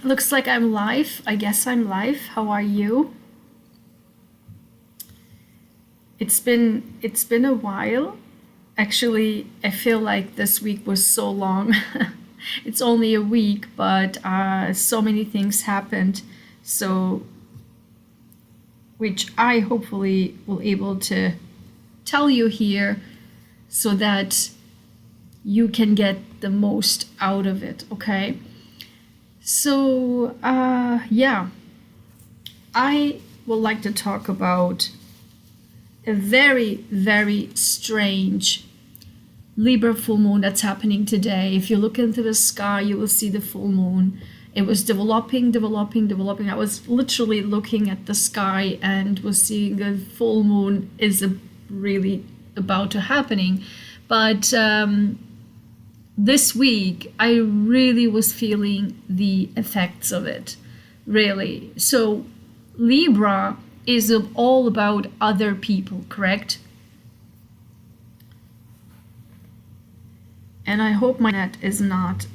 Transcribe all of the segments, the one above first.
Looks like I'm live. I guess I'm live. How are you? It's been a while. Actually, I feel like this week was so long. It's only a week, but so many things happened. So, which I hopefully will able to tell you here so that you can get the most out of it, okay? So, yeah, I would like to talk about a very, very strange Libra full moon that's happening today. If you look into the sky, you will see the full moon. It was developing. I was literally looking at the sky and was seeing the full moon is really about to happening. But this week, I really was feeling the effects of it, really. So Libra is all about other people, correct? And I hope my net is not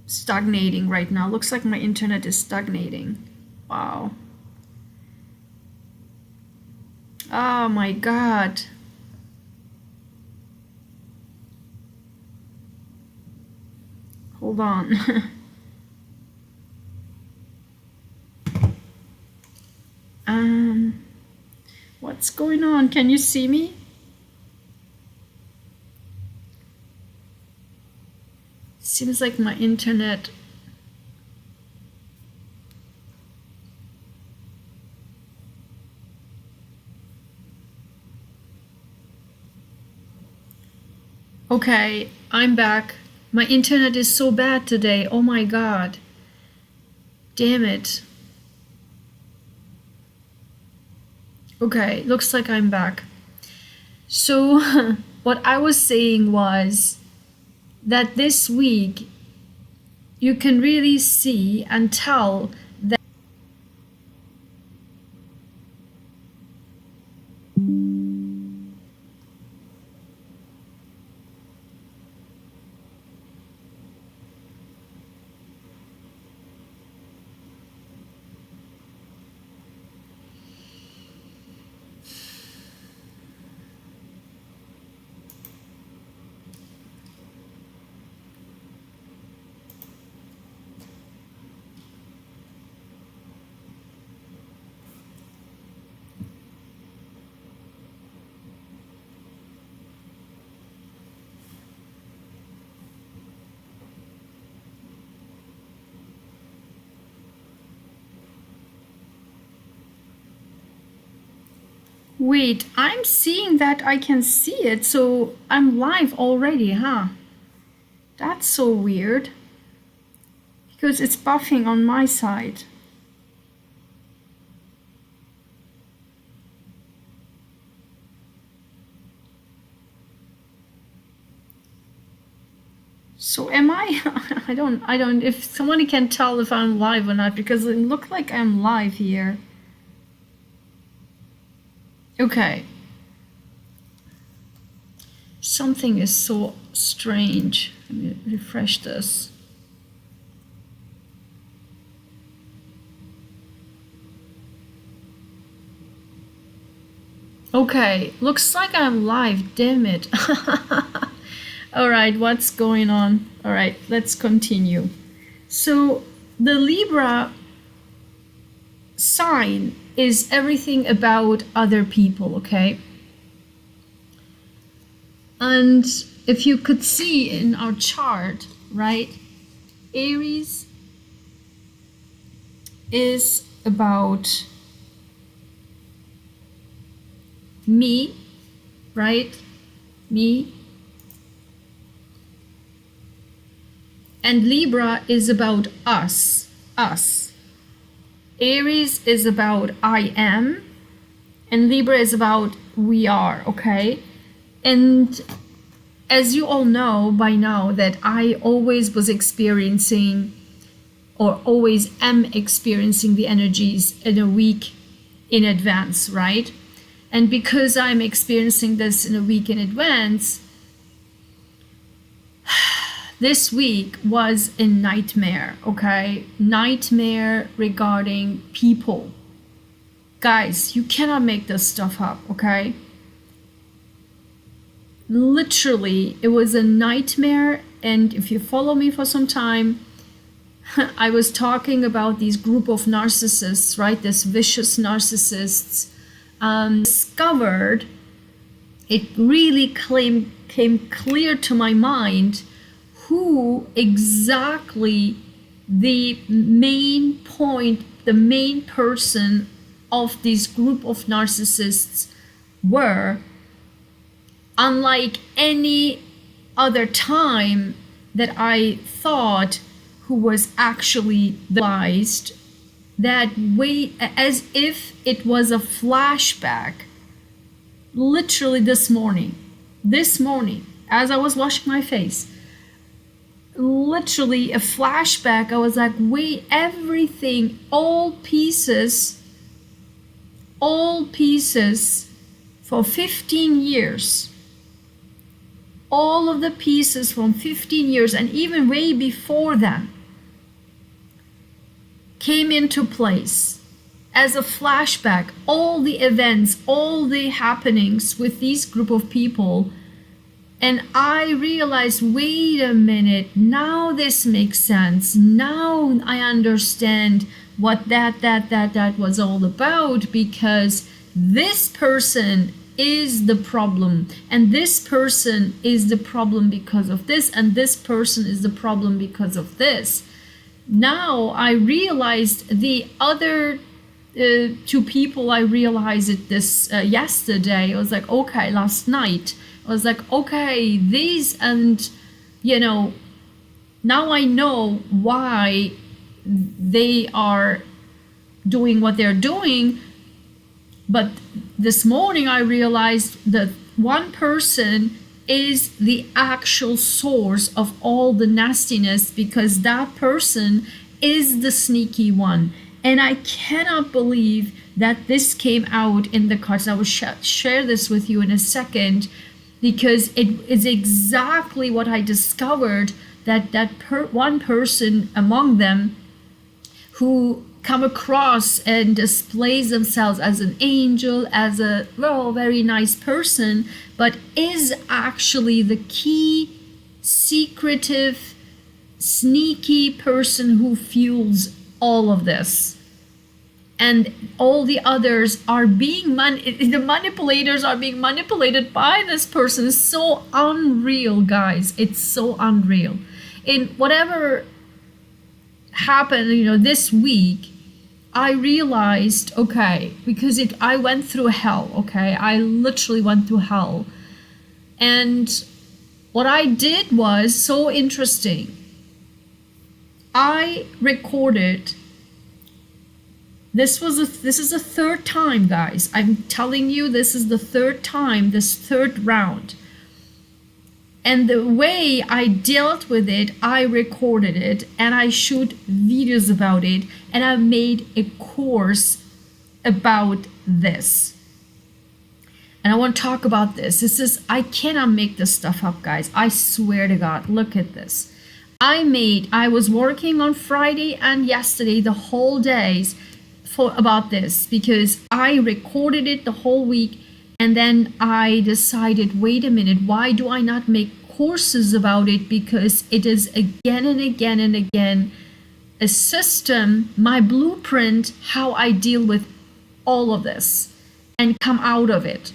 stagnating right now. Looks like my internet is stagnating. Wow. Oh my God. Hold on. What's going on? Can you see me? Seems like my internet. Okay, I'm back. My internet is so bad today. Oh my God. Damn it. Okay, looks like I'm back. So what I was saying was that this week you can really see and tell that wait, I'm seeing that I can see it, so I'm live already, huh? That's so weird. Because it's buffing on my side. So am I? I don't, if somebody can tell if I'm live or not, because it looked like I'm live here. Okay. Something is so strange. Let me refresh this. Okay, looks like I'm live, damn it. All right, what's going on? All right, let's continue. So the Libra sign is everything about other people, okay? And if you could see in our chart, right, Aries is about me, right? Me. And Libra is about us. Aries is about I am, and Libra is about we are, okay? And as you all know by now that I always was experiencing or always am experiencing the energies in a week in advance, right? And because I'm experiencing this in a week in advance, this week was a nightmare, okay? Nightmare regarding people. Guys, you cannot make this stuff up, okay? Literally, it was a nightmare. And if you follow me for some time, I was talking about these group of narcissists, right? This vicious narcissists. Discovered, it really came clear to my mind who exactly the main point, the main person of this group of narcissists were. Unlike any other time that I thought who was actually realized, that way, as if it was a flashback. Literally this morning, as I was washing my face, literally a flashback. I was like, wait, everything, all pieces for 15 years. All of the pieces from 15 years and even way before that came into place as a flashback. All the events, all the happenings with these group of people. And I realized, wait a minute, now this makes sense. Now I understand what that was all about, because this person is the problem, and this person is the problem because of this, and this person is the problem because of this. Now I realized the other two people, I realized it this yesterday. I was like, okay, last night I was like, okay, these, and you know, now I know why they are doing what they're doing. But this morning I realized that one person is the actual source of all the nastiness, because that person is the sneaky one. And I cannot believe that this came out in the cards. I will share this with you in a second, because it is exactly what I discovered, that one person among them who come across and displays themselves as an angel, as a very nice person, but is actually the key, secretive, sneaky person who fuels all of this. And all the others are being the manipulators are being manipulated by this person. It's so unreal, guys. It's so unreal. In whatever happened, this week, I realized, okay, because I went through hell, okay? I literally went through hell. And what I did was so interesting. I recorded, this is the third time, guys. I'm telling you, this is the third time, this third round. And the way I dealt with it, I recorded it and I shoot videos about it, and I made a course about this. And I want to talk about this. I cannot make this stuff up, guys. I swear to God, look at this. I was working on Friday and yesterday, the whole days about this, because I recorded it the whole week. And then I decided, wait a minute, why do I not make courses about it? Because it is again and again and again a system, my blueprint, how I deal with all of this and come out of it.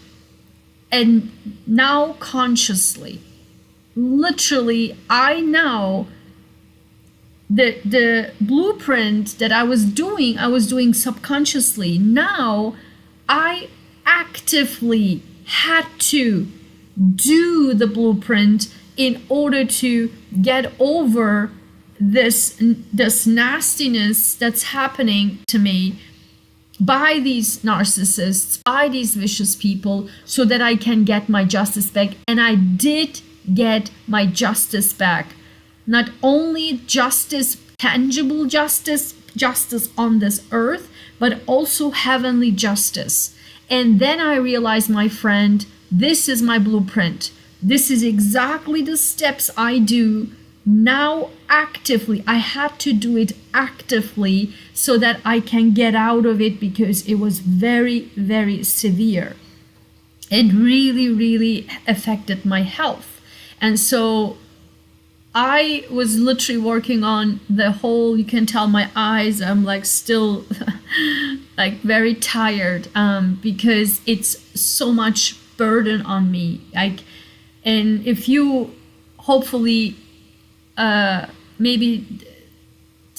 And now consciously, literally, I know the blueprint that I was doing subconsciously. Now I actively had to do the blueprint in order to get over this nastiness that's happening to me by these narcissists, by these vicious people, so that I can get my justice back. And I did get my justice back. Not only justice, tangible justice on this earth, but also heavenly justice. And then I realized, my friend, this is my blueprint. This is exactly the steps I do now actively, I had to do it actively so that I can get out of it, because it was very, very severe. It really, really affected my health. And so I was literally working on the whole, you can tell my eyes, I'm like still like very tired, because it's so much burden on me. Like, and if you hopefully maybe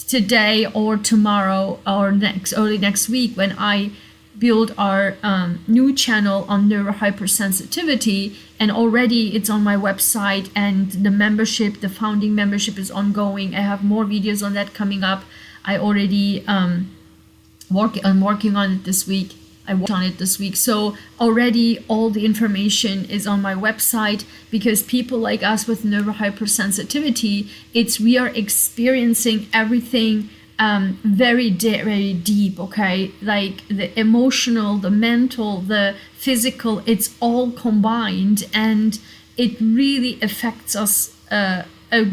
today or tomorrow or early next week, when I build our new channel on NeuroHyperSensitivity, and already it's on my website, and the membership, the founding membership, is ongoing. I have more videos on that coming up. I already I'm working on it this week. I worked on it this week. So already all the information is on my website, because people like us with neurohypersensitivity, we are experiencing everything very deep, okay? Like the emotional, the mental, the physical, it's all combined, and it really affects us a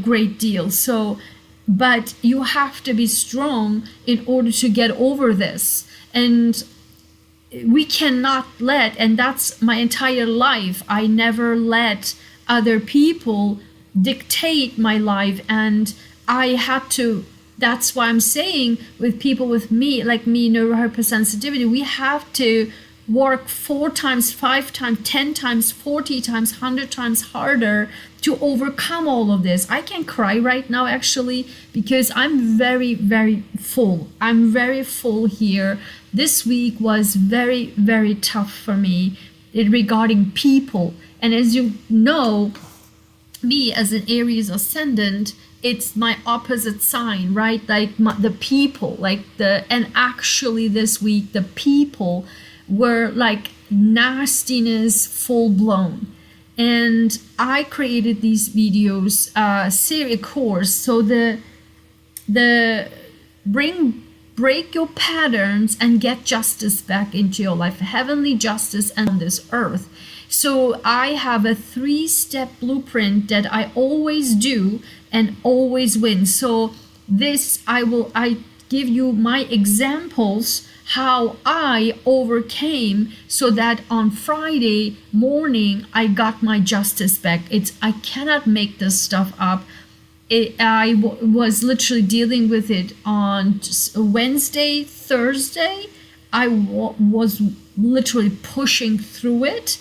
great deal. So, but you have to be strong in order to get over this. And we cannot let, and that's my entire life, I never let other people dictate my life, and I had to. That's why I'm saying, with people with me, like me, neurohypersensitivity, we have to work 4 times, 5 times, 10 times, 40 times, 100 times harder to overcome all of this. I can cry right now, actually, because I'm very, very full. I'm very full here. This week was very, very tough for me regarding people. And as you know, me as an Aries ascendant, it's my opposite sign, right? Like the people, and actually this week, the people were like nastiness full blown. And I created these videos, series course. So break your patterns and get justice back into your life, heavenly justice and on this earth. So I have a 3-step blueprint that I always do and always win. So this, I give you my examples how I overcame, so that on Friday morning I got my justice back. I cannot make this stuff up. I was literally dealing with it on Wednesday, Thursday. I was literally pushing through it.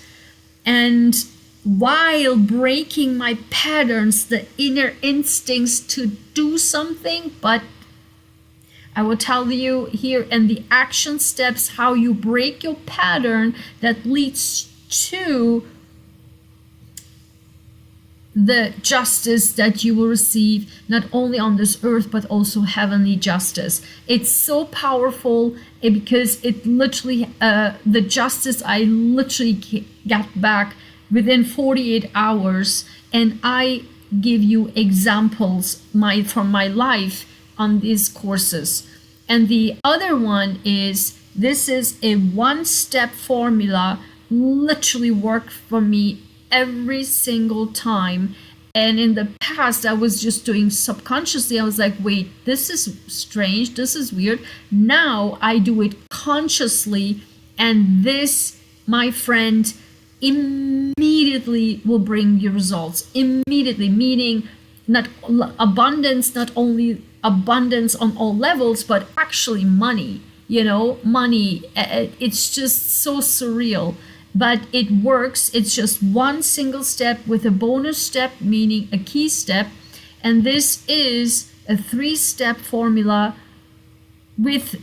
And while breaking my patterns, the inner instincts to do something, but I will tell you here in the action steps how you break your pattern that leads to the justice that you will receive, not only on this earth but also heavenly justice. It's so powerful, because it literally the justice I literally got back within 48 hours, and I give you examples from my life on these courses. And the other one is, this is a 1-step formula, literally worked for me every single time. And in the past, I was just doing subconsciously. I was like, wait, this is strange, this is weird. Now I do it consciously, and this, my friend, immediately will bring you results. Immediately, meaning not abundance, not only abundance on all levels, but actually money, money. It's just so surreal. But it works. It's just one single step with a bonus step, meaning a key step. And this is a 3-step formula with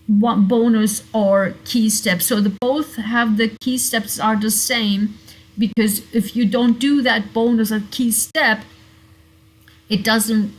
one bonus or key step. So both have the key steps are the same, because if you don't do that bonus or key step, it doesn't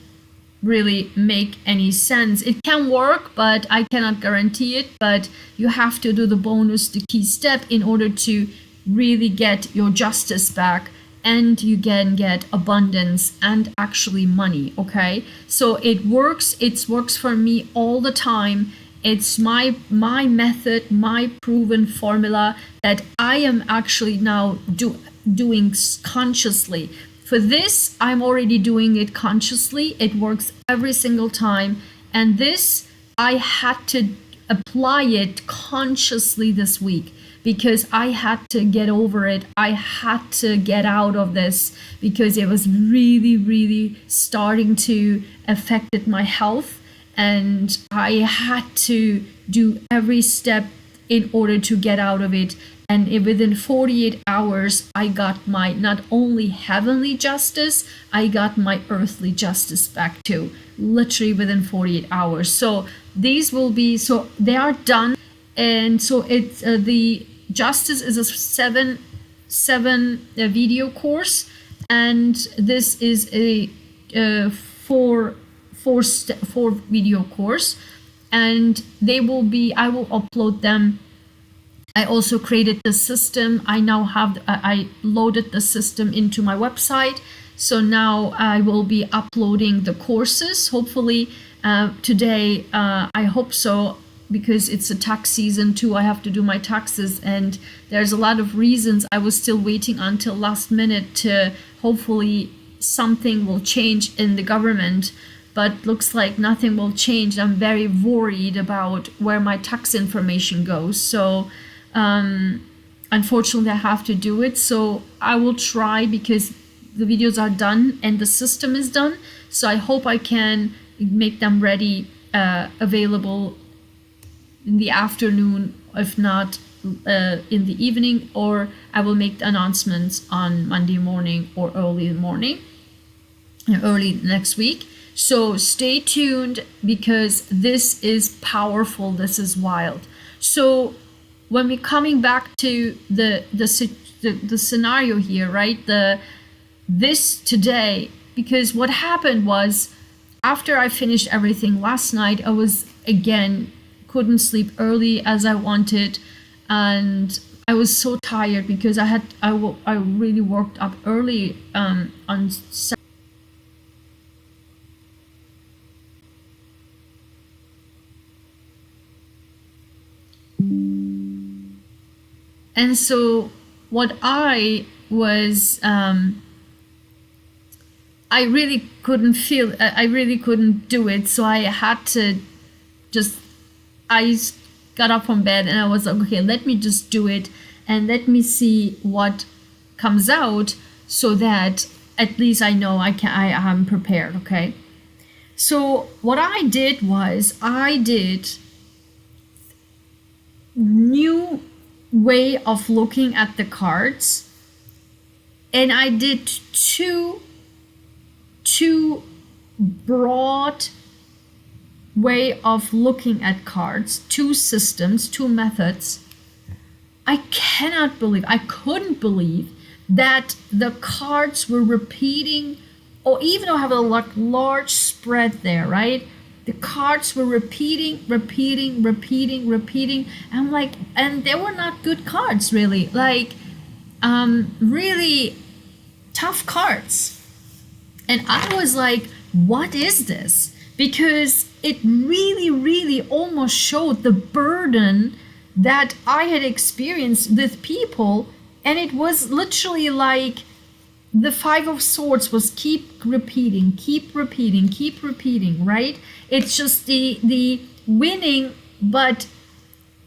really make any sense. It can work, but I cannot guarantee it. But you have to do the bonus, the key step, in order to really get your justice back, and you can get abundance and actually money. Okay, so it works. It works for me all the time. It's my method, my proven formula that I am actually now doing consciously. For this, I'm already doing it consciously. It works every single time. And this, I had to apply it consciously this week because I had to get over it. I had to get out of this because it was really, really starting to affect my health. And I had to do every step in order to get out of it. And within 48 hours, I got my not only heavenly justice, I got my earthly justice back too, literally within 48 hours. So these will be, so they are done. And so it's the justice is a seven video course. And this is a four video course. And they will be, I will upload them. I also created the system. I now have, I loaded the system into my website. So now I will be uploading the courses, hopefully today. I hope so, because it's a tax season too. I have to do my taxes, and there's a lot of reasons. I was still waiting until last minute to hopefully something will change in the government. But looks like nothing will change. I'm very worried about where my tax information goes. So unfortunately, I have to do it. So I will try, because the videos are done and the system is done. So I hope I can make them ready, available in the afternoon, if not in the evening, or I will make the announcements on Monday morning or early morning, early next week. So stay tuned, because this is powerful. This is wild. So when we're coming back to the scenario here, right? This today, because what happened was, after I finished everything last night, I was again couldn't sleep early as I wanted, and I was so tired because I really worked up early on Saturday. And so what I was, I really couldn't feel, I really couldn't do it. So I had to I got up from bed and I was like, okay, let me just do it and let me see what comes out, so that at least I know I am prepared, okay? So what I did was, I did new way of looking at the cards, and I did two broad way of looking at cards, two systems, two methods. I couldn't believe that the cards were repeating, or even though I have a large spread there, right? The cards were repeating. I'm like, and they were not good cards, really. Like, really tough cards. And I was like, what is this? Because it really, really almost showed the burden that I had experienced with people. And it was literally like the Five of Swords was keep repeating, right? It's just the winning, but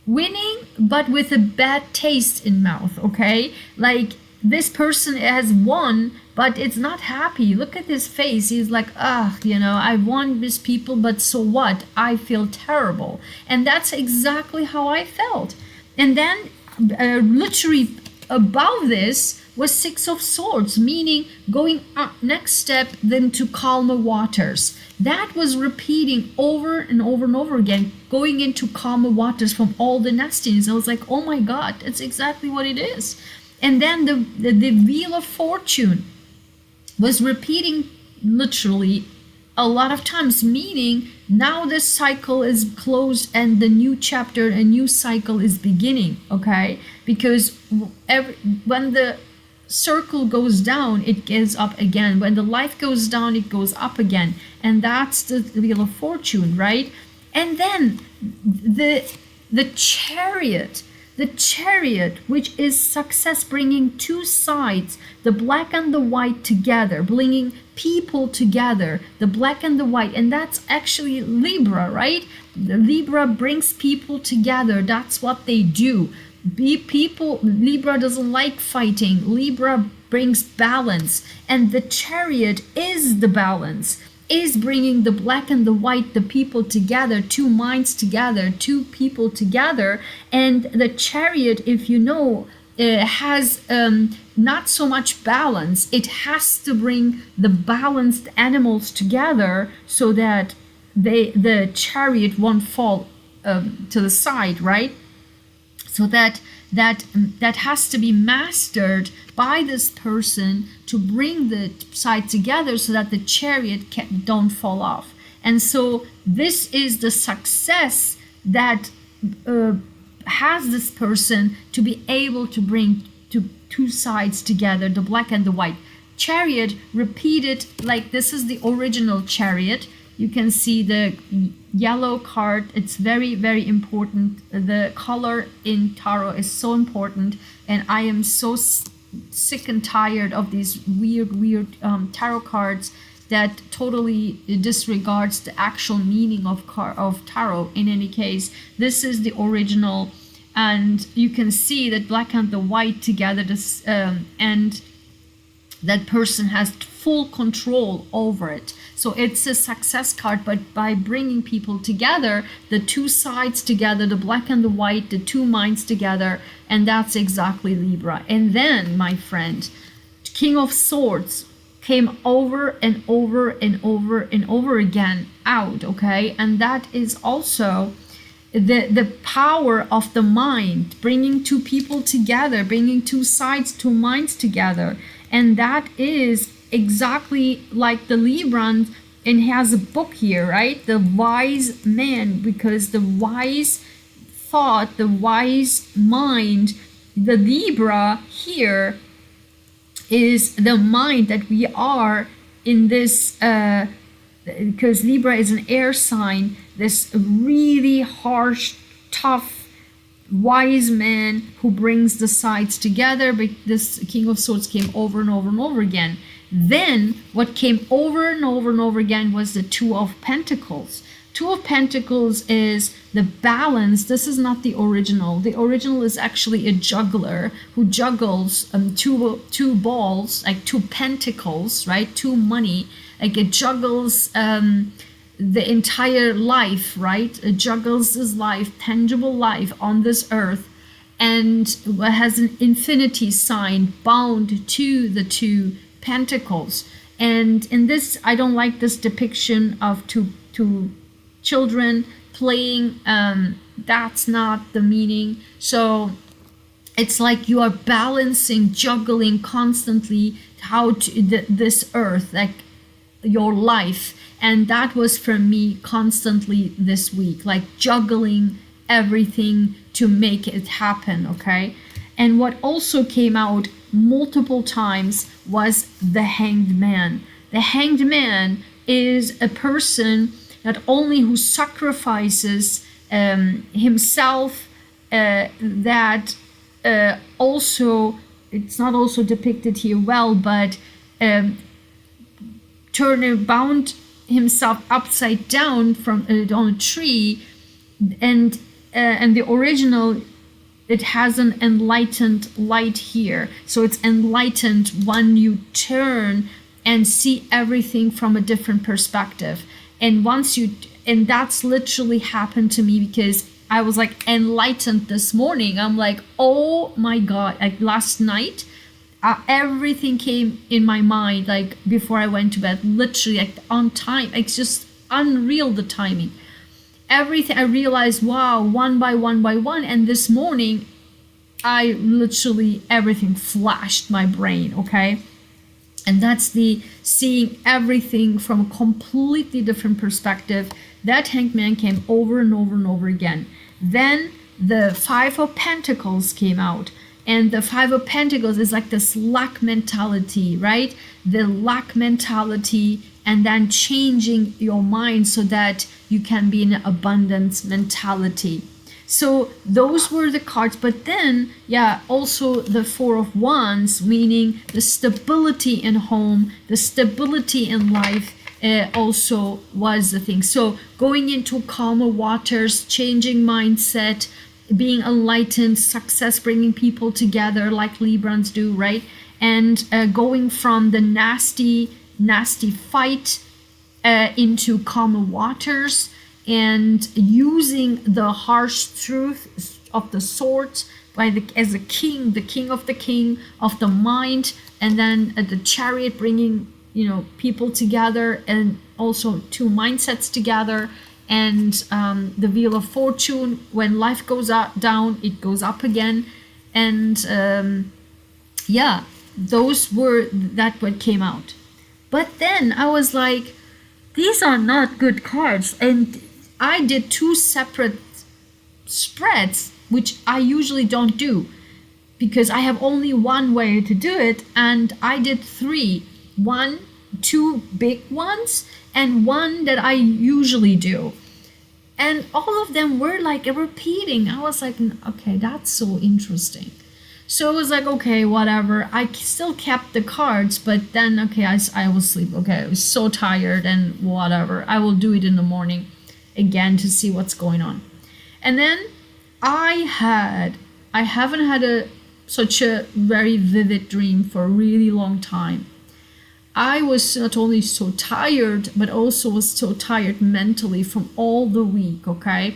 with a bad taste in mouth, okay? Like, this person has won, but it's not happy. Look at his face. He's like, I won these people, but so what? I feel terrible. And that's exactly how I felt. And then literally above this was Six of Swords, meaning going up next step then to calmer waters. That was repeating over and over and over again, going into calmer waters from all the nastiness. I was like, oh my God, that's exactly what it is. And then the Wheel of Fortune was repeating literally a lot of times, meaning now this cycle is closed and the new chapter, a new cycle is beginning, okay? Because when the circle goes down, it goes up again. When the life goes down, it goes up again. And that's the Wheel of Fortune, right? And then the Chariot. The Chariot, which is success, bringing two sides, the black and the white together, bringing people together, the black and the white. And that's actually Libra, right? The Libra brings people together. That's what they do. Libra doesn't like fighting. Libra brings balance. And the Chariot is the balance, is bringing the black and the white, the people together, two minds together, two people together. And the Chariot, if you know, has not so much balance. It has to bring the balanced animals together so that the Chariot won't fall to the side, right? So that has to be mastered by this person to bring the side together so that the Chariot don't fall off. And so this is the success that has this person to be able to bring two sides together, the black and the white. Chariot repeated, like this is the original Chariot. You can see the yellow card. It's very, very important. The color in tarot is so important. And I am so sick and tired of these weird tarot cards that totally disregards the actual meaning of tarot. In any case, this is the original. And you can see that black and the white together, and that person has full control over it. So it's a success card, but by bringing people together, the two sides together, the black and the white, the two minds together, and that's exactly Libra. And then, my friend, King of Swords came over and over and over and over again out, okay? And that is also the power of the mind, bringing two people together, bringing two sides, two minds together. And that is exactly like the Libran, and has a book here, right? The wise man, because the wise thought, the wise mind, the Libra here is the mind that we are in this, because Libra is an air sign, this really harsh, tough, wise man who brings the sides together. But this King of Swords came over and over and over again. Then what came over and over and over again was the Two of Pentacles. Two of Pentacles is the balance. This is not the original. The original is actually a juggler who juggles two balls, like two pentacles, right? Two money, like it juggles the entire life, right? It juggles his life, tangible life on this earth, and has an infinity sign bound to the two pentacles. And in this, I don't like this depiction of two children playing. That's not the meaning. So it's like you are balancing, juggling constantly how to this earth, like your life. And that was for me constantly this week, like juggling everything to make it happen, okay? And what also came out multiple times was the Hanged Man. The Hanged Man is a person not only who sacrifices himself, that also, it's not also depicted here well, but bound himself upside down from on a tree, and the original, it has an enlightened light here. So it's enlightened when you turn and see everything from a different perspective. And and that's literally happened to me, because I was like enlightened this morning. I'm like, oh my God, like last night, everything came in my mind, like before I went to bed, literally like on time. It's just unreal, the timing. Everything, I realized, wow, one by one by one. And this morning, I literally, everything flashed my brain, okay? And that's the seeing everything from a completely different perspective. That Hanged Man came over and over and over again. Then the Five of Pentacles came out. And the Five of Pentacles is like this lack mentality, right? The lack mentality, and then changing your mind so that you can be in an abundance mentality. So those were the cards. But then, yeah, also the Four of Wands, meaning the stability in home, the stability in life, also was the thing. So going into calmer waters, changing mindset, being enlightened, success, bringing people together like Librans do, right? And going from the nasty fight into calmer waters, and using the harsh truth of the swords as a king, the king of the mind, and then the chariot, bringing people together, and also two mindsets together, and the wheel of fortune, when life goes down, it goes up again. And yeah, that what came out. But then I was like, these are not good cards. And I did 2 separate spreads, which I usually don't do because I have only one way to do it. And I did 3, 2 big ones and 1 that I usually do. And all of them were like repeating. I was like, okay, that's so interesting. So it was like, okay, whatever. I still kept the cards, but then, okay, I will sleep. Okay, I was so tired and whatever. I will do it in the morning again to see what's going on. And then I haven't had such a very vivid dream for a really long time. I was not only so tired, but also was so tired mentally from all the week, okay?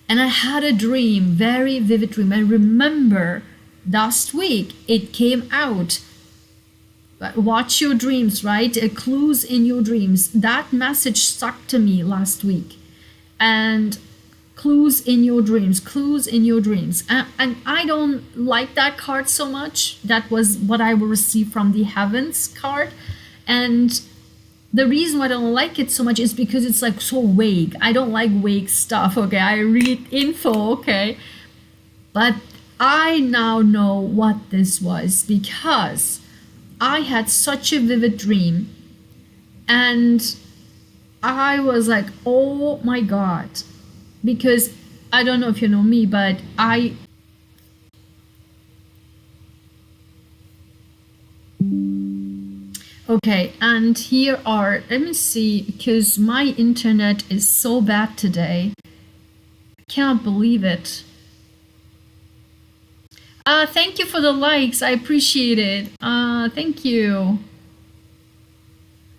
And I had a dream, very vivid dream. I remember last week it came out. Watch your dreams, right? Clues in your dreams. That message stuck to me last week. And clues in your dreams, clues in your dreams. And I don't like that card so much. That was what I will receive from the Heavens card. And the reason why I don't like it so much is because it's like so vague. I don't like vague stuff, okay? I read info, okay? But I now know what this was because I had such a vivid dream and I was like, oh my God. Because I don't know if you know me, but okay, and here are, let me see, because my internet is so bad today. I can't believe it. Thank you for the likes. I appreciate it. Thank you.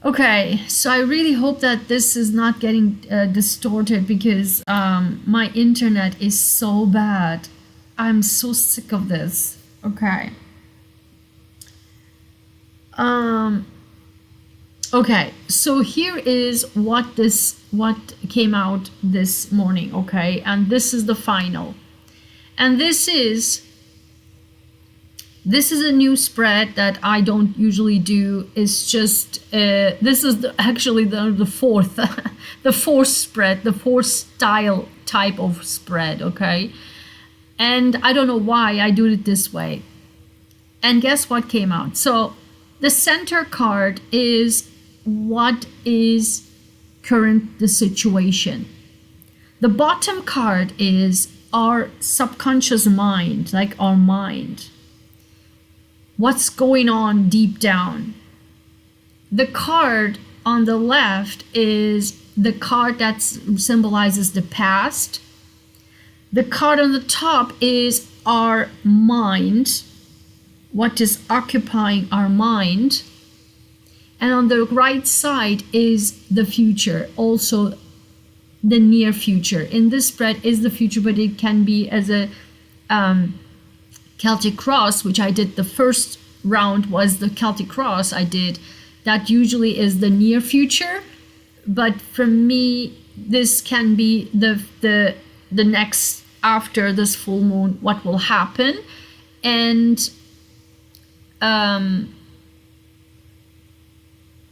Okay, so I really hope that this is not getting distorted because my internet is so bad. I'm so sick of this. Okay. Okay, so here is what came out this morning, okay? And this is the final. And this is a new spread that I don't usually do. It's just this is actually the fourth the fourth spread, the fourth style type of spread, okay? And I don't know why I do it this way. And guess what came out? So the center card is what is current the situation. The bottom card is our subconscious mind, like our mind. What's going on deep down? The card on the left is the card that symbolizes the past. The card on the top is our mind, what is occupying our mind. And on the right side is the future, also the near future. In this spread is the future, but it can be as a Celtic cross, which I did the first round was the Celtic cross I did. That usually is the near future. But for me, this can be the next after this full moon, what will happen. And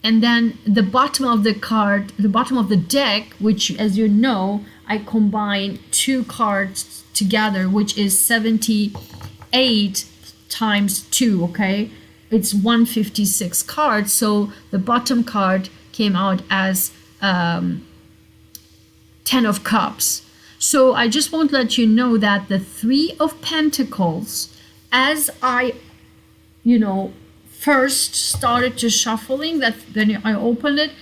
then the bottom of the card, the bottom of the deck, which, as you know, I combine 2 cards together, which is 78 times 2, okay? It's 156 cards. So the bottom card came out as 10 of Cups. So I just want to let you know that the Three of Pentacles, as I, first started to shuffling, that then I opened it,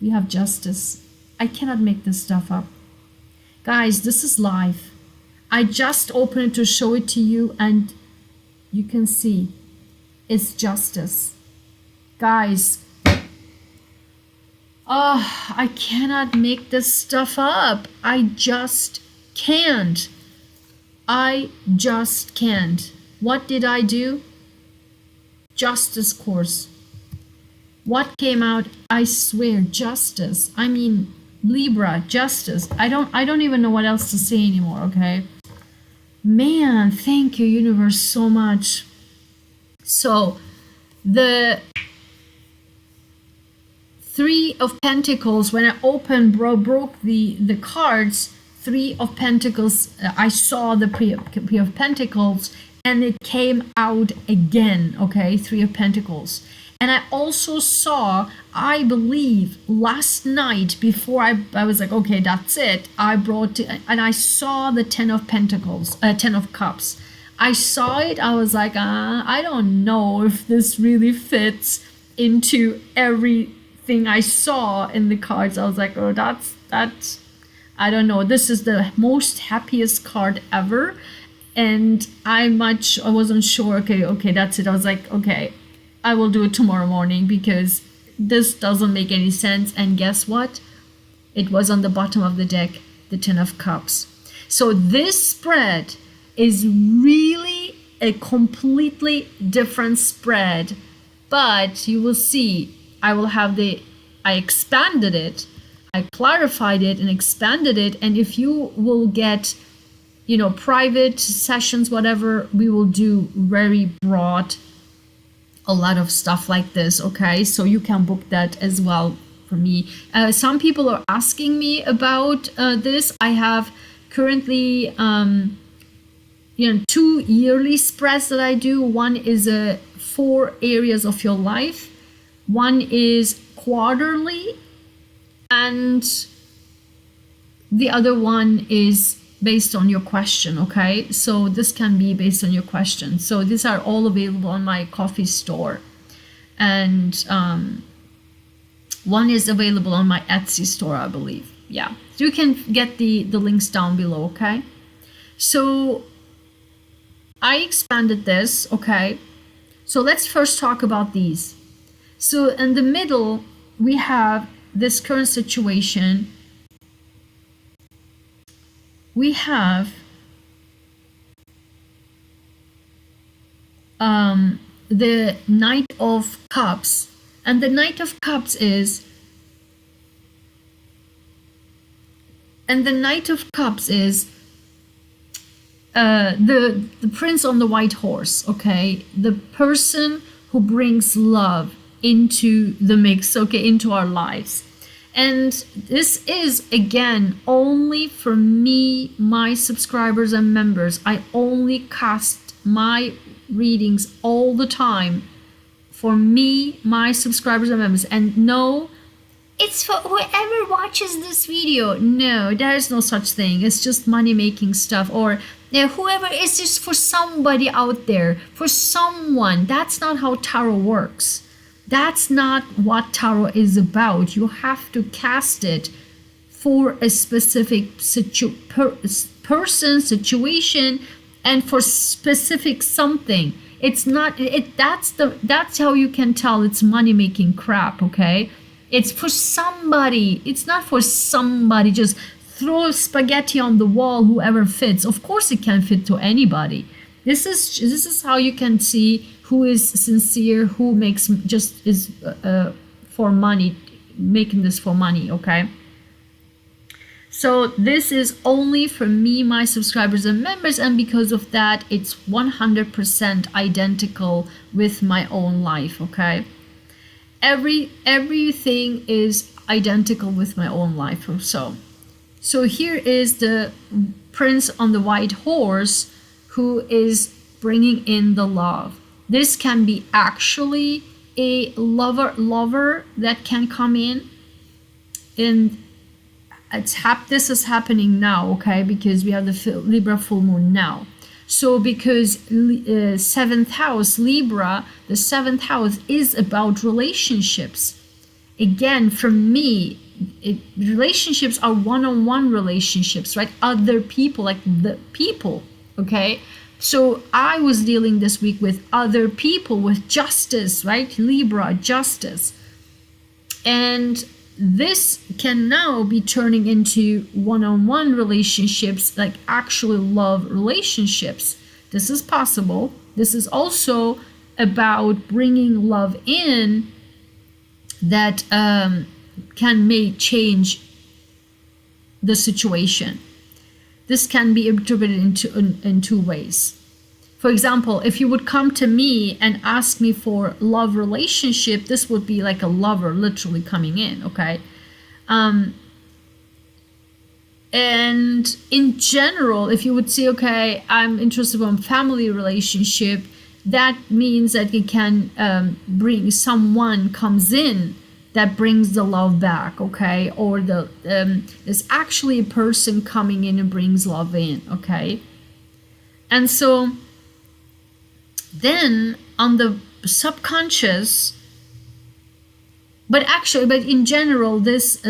we have Justice. I cannot make this stuff up. Guys, this is live. I just opened it to show it to you, and you can see it's Justice. Guys, I cannot make this stuff up. I just can't. I just can't. What did I do? Justice course. What came out? I swear, Justice. I mean, Libra, Justice. I don't even know what else to say anymore, okay? Man, thank you, universe, so much. So, the Three of Pentacles, when I opened, broke the cards, Three of Pentacles, I saw the Three of Pentacles, and it came out again, okay, Three of Pentacles. And I also saw, I believe, last night before I was like, okay, that's it, and I saw the Ten of Pentacles, Ten of Cups. I saw it, I was like, I don't know if this really fits into everything I saw in the cards. I was like, oh, that's I don't know. This is the most happiest card ever. And I wasn't sure. Okay, that's it. I was like, okay, I will do it tomorrow morning because this doesn't make any sense. And guess what? It was on the bottom of the deck, the Ten of Cups. So this spread is really a completely different spread, but you will see I expanded it, I clarified it and expanded it. And if you will get, private sessions, whatever, we will do very broad, a lot of stuff like this, okay? So you can book that as well for me. Some people are asking me about this. I have currently, 2 yearly spreads that I do. One is 4 areas of your life. One is quarterly, and the other one is based on your question, okay? So this can be based on your question. So these are all available on my coffee store. And one is available on my Etsy store, I believe. Yeah, so you can get the links down below, okay? So I expanded this, okay? So let's first talk about these. So in the middle, we have this current situation. We have the Knight of Cups. And the Knight of Cups is, the prince on the white horse, okay? The person who brings love into the mix, okay, into our lives. And this is, again, only for me, my subscribers and members. I only cast my readings all the time for me, my subscribers and members. And no, it's for whoever watches this video. No, there is no such thing. It's just money-making stuff. Or whoever is just for somebody out there, for someone. That's not how tarot works. That's not what tarot is about. You have to cast it for a specific person, situation, and for specific something. It's not that's how you can tell it's money-making crap, okay? It's for somebody. It's not for somebody. Just throw spaghetti on the wall, whoever fits. Of course it can fit to anybody. This is how you can see who is sincere, who is for money, making this for money, okay? So this is only for me, my subscribers and members, and because of that, it's 100% identical with my own life, okay? Everything is identical with my own life or so. So here is the prince on the white horse who is bringing in the love. This can be actually a lover that can come in, and this is happening now, okay, because we have the Libra full moon now. So because seventh house Libra, the seventh house is about relationships. Again, for me, relationships are one-on-one relationships, right? Other people, like the people, okay? So I was dealing this week with other people, with justice, right? Libra, justice. And this can now be turning into one-on-one relationships, like actually love relationships. This is possible. This is also about bringing love in that may change the situation. This can be interpreted in two ways. For example, if you would come to me and ask me for love relationship, this would be like a lover literally coming in, okay? And in general, if you would say, okay, I'm interested in family relationship, that means that it can bring someone comes in that brings the love back, okay? Or there's actually a person coming in and brings love in, okay? And so then on the subconscious, but in general, this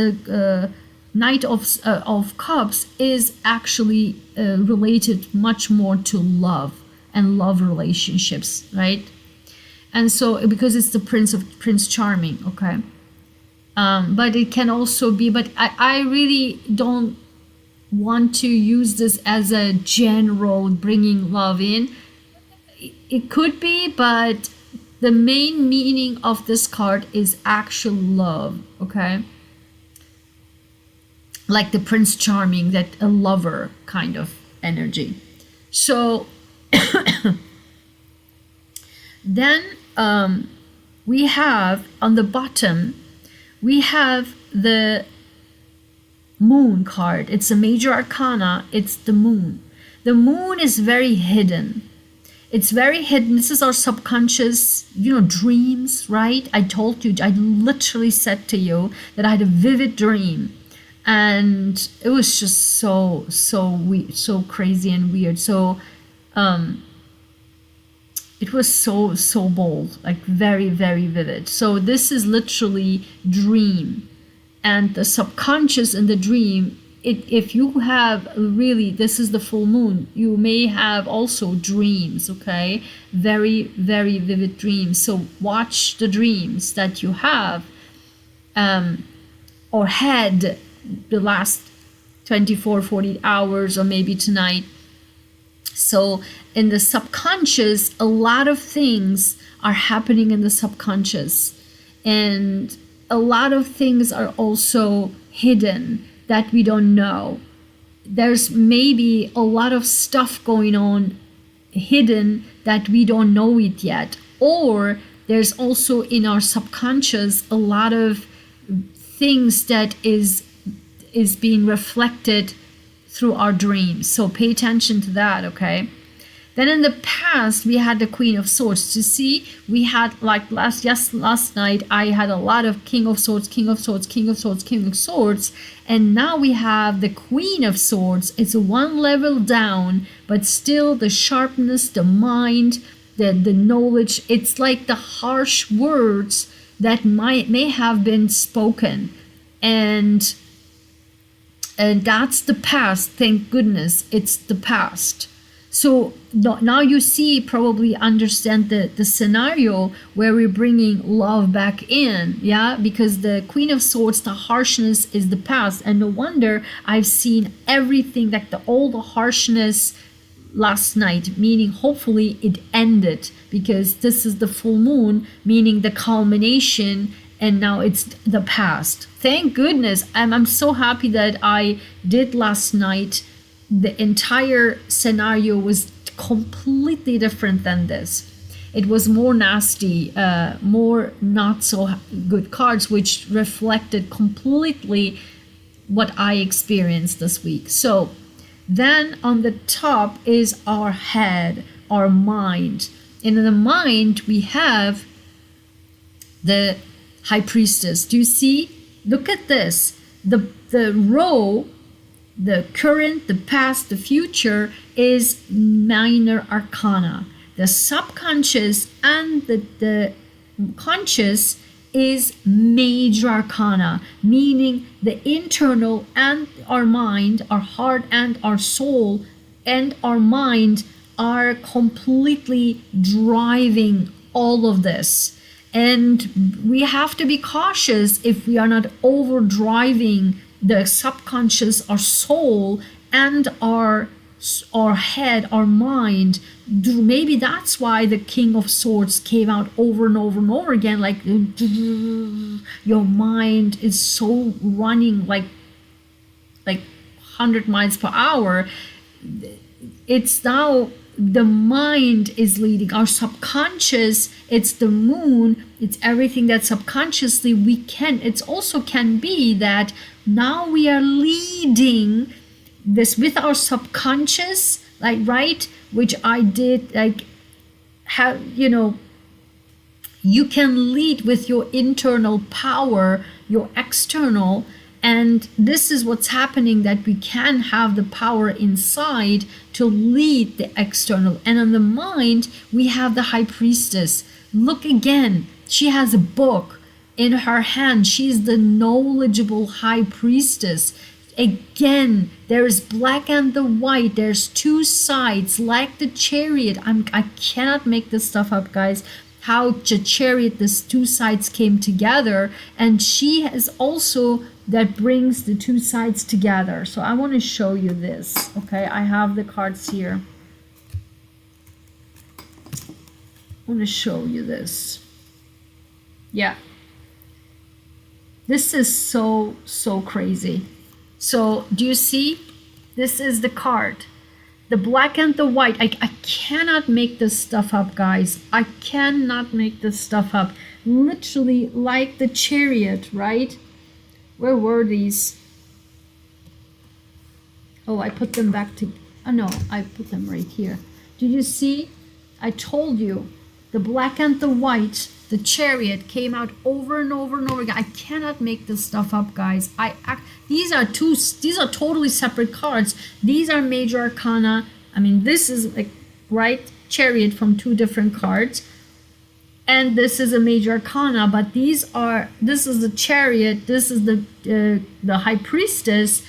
Knight of Cups is actually related much more to love and love relationships, right? And so because it's the Prince Charming, okay? But it can also be, but I really don't want to use this as a general bringing love in. It could be, but the main meaning of this card is actual love, okay? Like the Prince Charming, that a lover kind of energy. So then we have on the bottom, we have the Moon card. It's a major arcana. It's the Moon. The Moon is very hidden. It's very hidden. This is our subconscious, dreams, right? I told you, I literally said to you that I had a vivid dream. And it was just so weird, so crazy and weird. So it was so bold, like very, very vivid. So this is literally dream. And the subconscious in the dream, if you have really, this is the full moon, you may have also dreams, okay? Very, very vivid dreams. So watch the dreams that you have or had the last 24, 48 hours, or maybe tonight. So in the subconscious, a lot of things are happening in the subconscious. And a lot of things are also hidden that we don't know. There's maybe a lot of stuff going on hidden that we don't know it yet. Or there's also in our subconscious a lot of things that is being reflected through our dreams. So pay attention to that, okay? Then in the past, we had the Queen of Swords. You see, we had like last night, I had a lot of King of Swords, King of Swords, King of Swords, King of Swords. And now we have the Queen of Swords. It's one level down, but still the sharpness, the mind, the knowledge. It's like the harsh words that may have been spoken. And that's the past. Thank goodness it's the past. So now you see, probably understand the scenario where we're bringing love back in, yeah? Because the Queen of Swords, the harshness is the past. And no wonder I've seen everything, like all the harshness last night, meaning hopefully it ended, because this is the full moon, meaning the culmination, and now it's the past. Thank goodness. I'm so happy that I did last night. The entire scenario was completely different than this. It was more nasty, more not so good cards, which reflected completely what I experienced this week. So then on the top is our head, our mind. And in the mind, we have the High Priestess. Do you see? Look at this. the row, the current, the past, the future is minor arcana. The subconscious and the conscious is major arcana, meaning the internal and our mind, our heart and our soul and our mind are completely driving all of this. And we have to be cautious if we are not overdriving the subconscious, our soul, and our head, our mind. Maybe that's why the King of Swords came out over and over and over again, like your mind is so running like 100 miles per hour. It's now the mind is leading our subconscious. It's the moon, it's everything that subconsciously we can. It's also can be that now we are leading this with our subconscious, like, right, which I did, like, how, you know, you can lead with your internal power, your external. And this is what's happening, that we can have the power inside to lead the external. And on the mind, we have the High Priestess. Look again, she has a book in her hand. She's the knowledgeable High Priestess. Again, there is black and the white. There's two sides, like the Chariot. I cannot make this stuff up, guys. How the Chariot, these two sides came together, and she has also that brings the two sides together. So I want to show you this. Okay, I have the cards here. I want to show you this. Yeah, this is so crazy. So do you see? This is the card. The black and the white. I cannot make this stuff up, guys. I cannot make this stuff up. Literally like the Chariot, right? Where were these? Oh, I put them back to... Oh, no, I put them right here. Did you see? I told you. The black and the white, the Chariot came out over and over and over again. I cannot make this stuff up, guys. These are totally separate cards. These are major arcana. I mean, this is like, right, Chariot from two different cards. And this is a major arcana, but this is the Chariot, this is the High Priestess.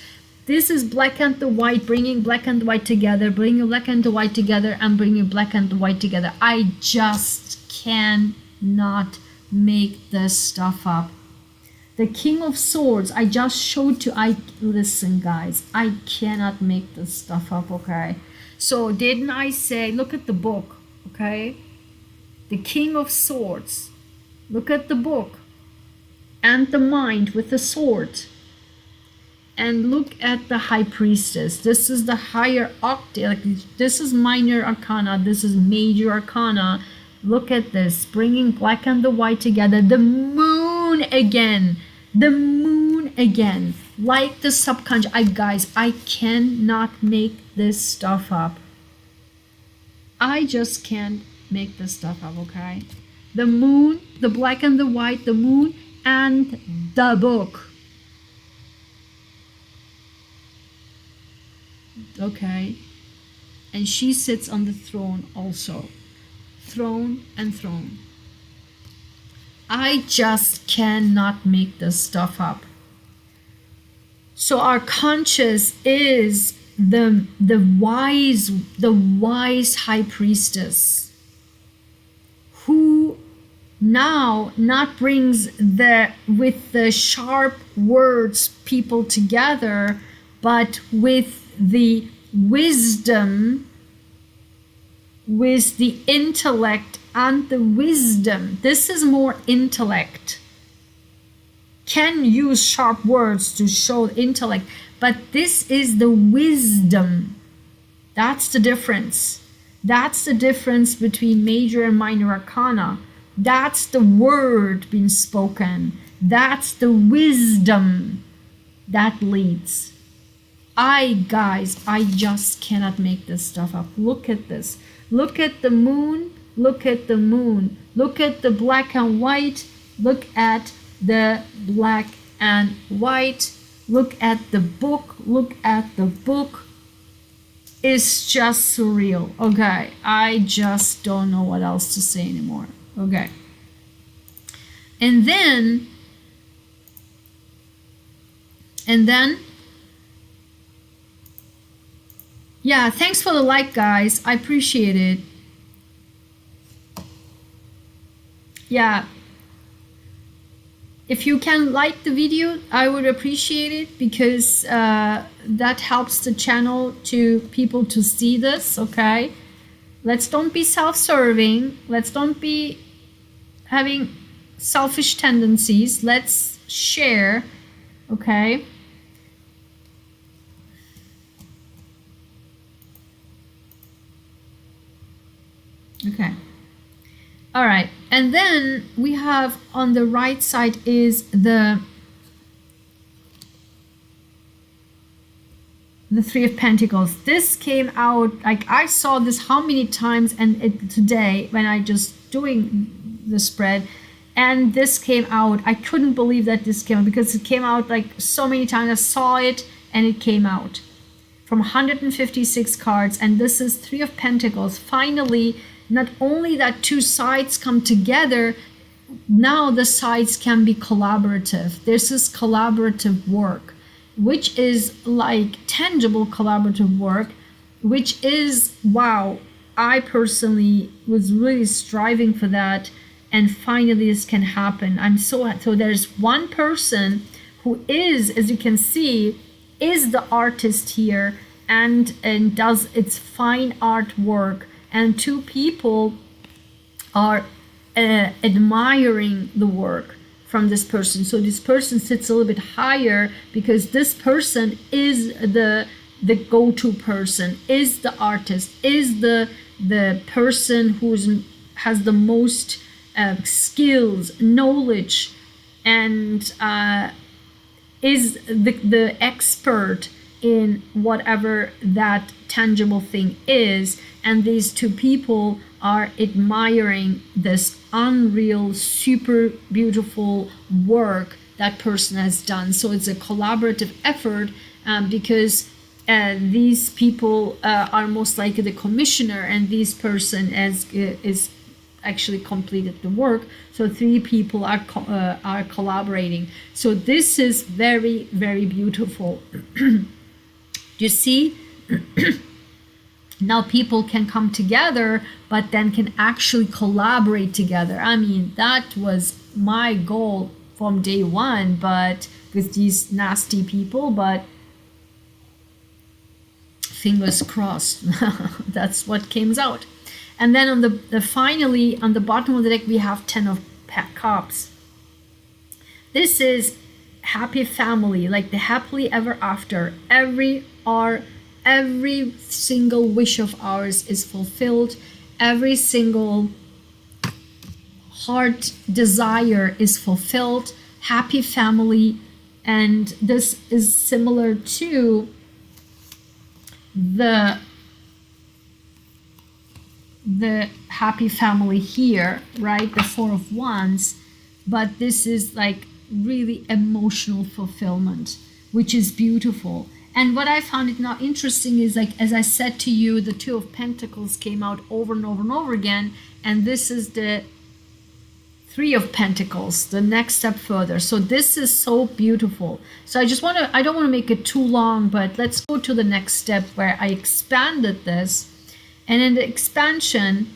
This is black and the white, bringing black and the white together, bringing black and the white together, and bringing black and the white together. I just cannot make this stuff up. The King of Swords, I just showed you. Listen, guys, I cannot make this stuff up, okay? So didn't I say, look at the book, okay? The King of Swords, look at the book, and the mind with the sword. And look at the High Priestess. This is the higher octave. Like, this is minor arcana. This is major arcana. Look at this, bringing black and the white together. The moon again. The moon again. Like the subconscious. Guys, I cannot make this stuff up. I just can't make this stuff up, okay? The moon, the black and the white, the moon, and the book. Okay, and she sits on the throne also. Throne and throne. I just cannot make this stuff up. So our conscious is the wise High Priestess, who now not brings with the sharp words people together, but with the wisdom, with the intellect and the wisdom. This is more intellect. Can use sharp words to show intellect, but this is the wisdom. That's the difference. That's the difference between major and minor arcana. That's the word being spoken. That's the wisdom that leads. Guys, I just cannot make this stuff up. Look at this. Look at the moon. Look at the moon. Look at the black and white. Look at the black and white. Look at the book. Look at the book. It's just surreal. Okay. I just don't know what else to say anymore. Okay. And then, yeah, thanks for the like, guys. I appreciate it. Yeah. If you can like the video, I would appreciate it, because that helps the channel to people to see this, okay? Let's don't be self-serving. Let's don't be having selfish tendencies. Let's share, okay? Okay. All right. And then we have on the right side is the Three of Pentacles. This came out, like I saw this how many times, and today when I just doing the spread, and this came out. I couldn't believe that this came out, because it came out like so many times. I saw it and it came out from 156 cards, and this is Three of Pentacles. Finally, not only that two sides come together, now the sides can be collaborative. This is collaborative work, which is like tangible collaborative work, which is, wow, I personally was really striving for that, and finally this can happen. I'm so there's one person who is, as you can see, is the artist here, and does its fine artwork, and two people are admiring the work from this person. So this person sits a little bit higher, because this person is the go-to person, is the artist, is the person who has the most skills, knowledge, and is the expert in whatever that tangible thing is. And these two people are admiring this unreal, super beautiful work that person has done. So it's a collaborative effort, because these people are most likely the commissioner, and this person is actually completed the work. So three people are collaborating. So this is very, very beautiful. You see? Now people can come together, but then can actually collaborate together. I mean, that was my goal from day one, but with these nasty people, but fingers crossed. That's what came out. And then on the finally on the bottom of the deck we have 10 of Cups. This is happy family, like the happily ever after. Every single wish of ours is fulfilled. Every single heart desire is fulfilled. Happy family. And this is similar to the happy family here, right? The Four of Wands. But this is like really emotional fulfillment, which is beautiful. And what I found it now interesting is, like, as I said to you, the Two of Pentacles came out over and over and over again. And this is the Three of Pentacles, the next step further. So this is so beautiful. So I don't want to make it too long, but let's go to the next step where I expanded this. And in the expansion,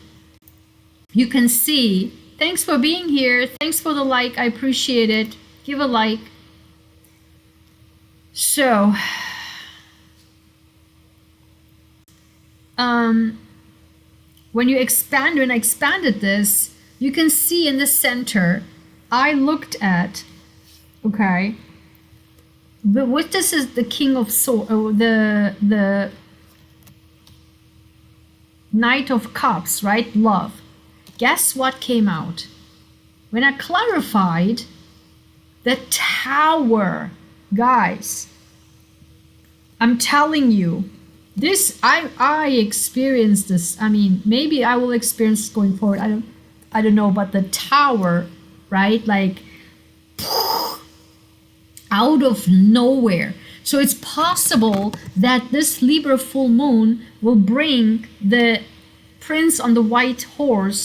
you can see, thanks for being here. Thanks for the like. I appreciate it. Give a like. So, when I expanded this, you can see in the center, I looked at, okay, but what this is the King of Swords, the Knight of Cups, right? Love. Guess what came out? When I clarified, the Tower, guys, I'm telling you, this I experienced this. I mean, maybe I will experience going forward. I don't know, but the Tower, right? Like, I out of nowhere. So it's possible that this Libra full moon will bring the prince on the white horse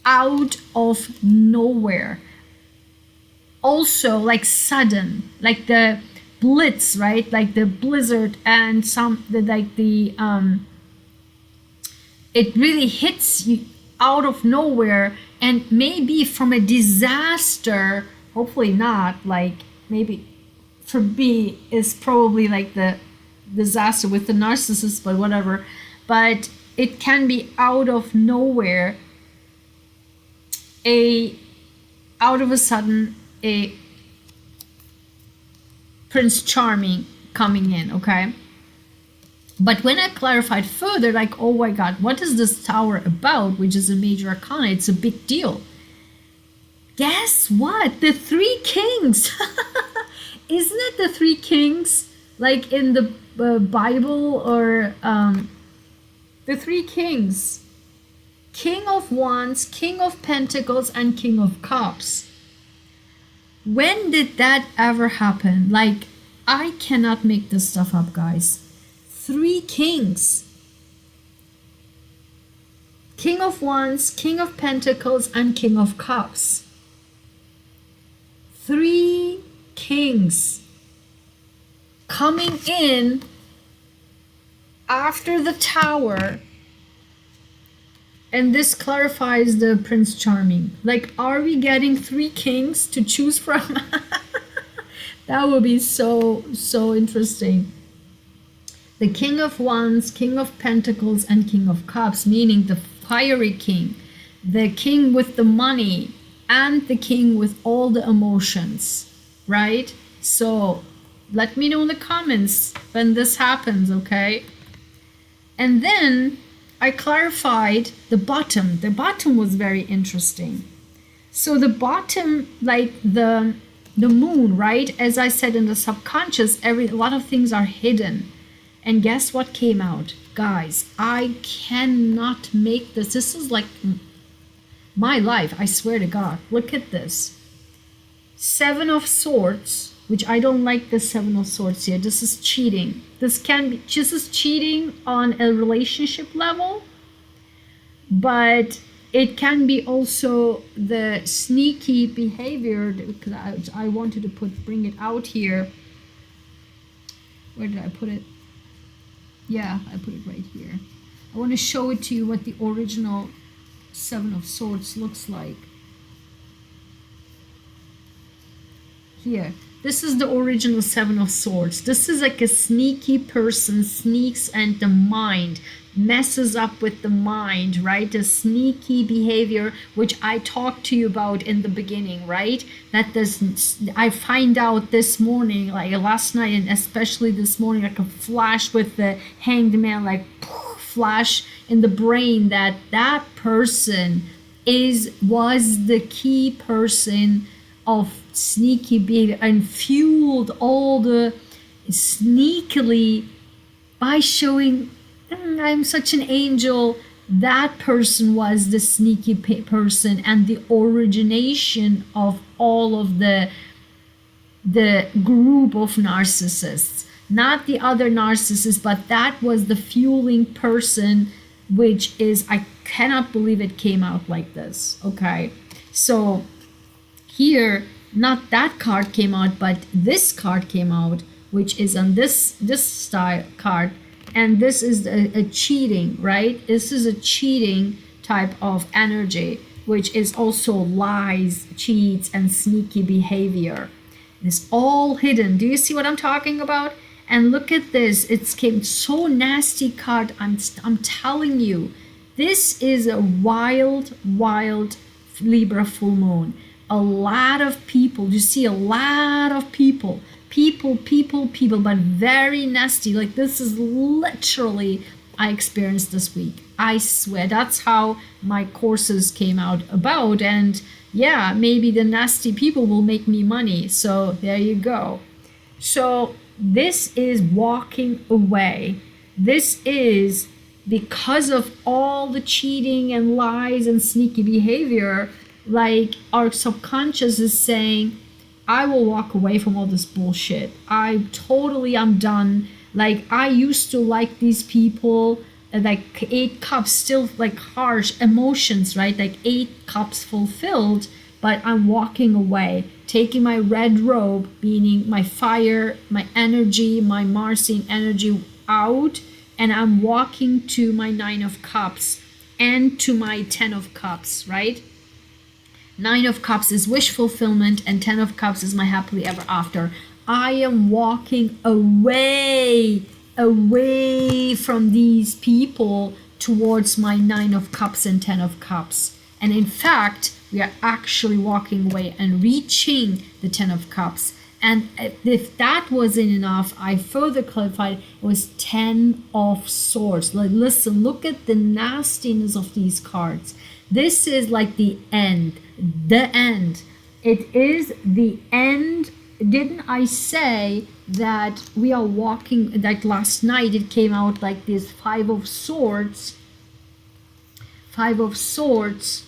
out of nowhere. Also, like sudden, like the blitz, right? Like the blizzard and it really hits you out of nowhere, and maybe from a disaster, hopefully not, like maybe for me is probably like the disaster with the narcissist, but whatever. But it can be out of nowhere, out of a sudden, a Prince Charming coming in, okay? But when I clarified further, like, oh my God, what is this tower about, which is a major arcana? It's a big deal. Guess what? The three kings. Isn't it the three kings, like in the Bible, or the three kings? King of Wands, King of Pentacles, and King of Cups. When did that ever happen? Like, I cannot make this stuff up, guys. Three kings. King of Wands, King of Pentacles, and King of Cups. Three kings coming in after the tower. And this clarifies the Prince Charming. Like, are we getting three kings to choose from? That would be so interesting. The King of Wands, King of Pentacles, and King of Cups, meaning the fiery king, the king with the money, and the king with all the emotions, right? So let me know in the comments when this happens, okay? And then I clarified the bottom. The bottom was very interesting. So the bottom, like the moon, right? As I said, in the subconscious, a lot of things are hidden. And guess what came out? Guys, I cannot make this. This is like my life, I swear to God. Look at this. Seven of Swords, which I don't like the Seven of Swords here. This is cheating. This is cheating on a relationship level, but it can be also the sneaky behavior, because I wanted to bring it out here. Where did I put it? Yeah, I put it right here. I want to show it to you what the original Seven of Swords looks like. Here, this is the original Seven of Swords. This is like a sneaky person, sneaks and the mind, messes up with the mind, right? The sneaky behavior, which I talked to you about in the beginning, right? That I find out this morning, like last night, and especially this morning, like a flash with the Hanged Man, like flash in the brain, that person was the key person of sneaky behavior and fueled all the sneakily by showing I'm such an angel. That person was the sneaky person and the origination of all of the group of narcissists, not the other narcissists, but that was the fueling person, which is, I cannot believe it came out like this. Okay, so here, not that card came out, but this card came out, which is on this style card. And this is a cheating, right? This is a cheating type of energy, which is also lies, cheats, and sneaky behavior. It's all hidden. Do you see what I'm talking about? And look at this. It came so nasty card. I'm telling you, this is a wild Libra full moon. A lot of people. You see a lot of people, but very nasty. Like, this is literally I experienced this week. I swear, that's how my courses came out about. And yeah, maybe the nasty people will make me money. So there you go. So this is walking away. This is because of all the cheating and lies and sneaky behavior. Like, our subconscious is saying, I will walk away from all this bullshit. I'm done. Like, I used to like these people, like 8 cups, still like harsh emotions, right? Like 8 cups fulfilled, but I'm walking away, taking my red robe, meaning my fire, my energy, my Martian energy out, and I'm walking to my 9 of Cups and to my 10 of Cups, right? 9 of Cups is wish fulfillment, and 10 of Cups is my happily ever after. I am walking away from these people towards my 9 of Cups and 10 of Cups. And in fact, we are actually walking away and reaching the 10 of Cups. And if that wasn't enough, I further clarified it was 10 of Swords. Like, listen, look at the nastiness of these cards. This is like the end. The end. It is the end. Didn't I say that we are walking, like last night it came out like this 5 of Swords. 5 of Swords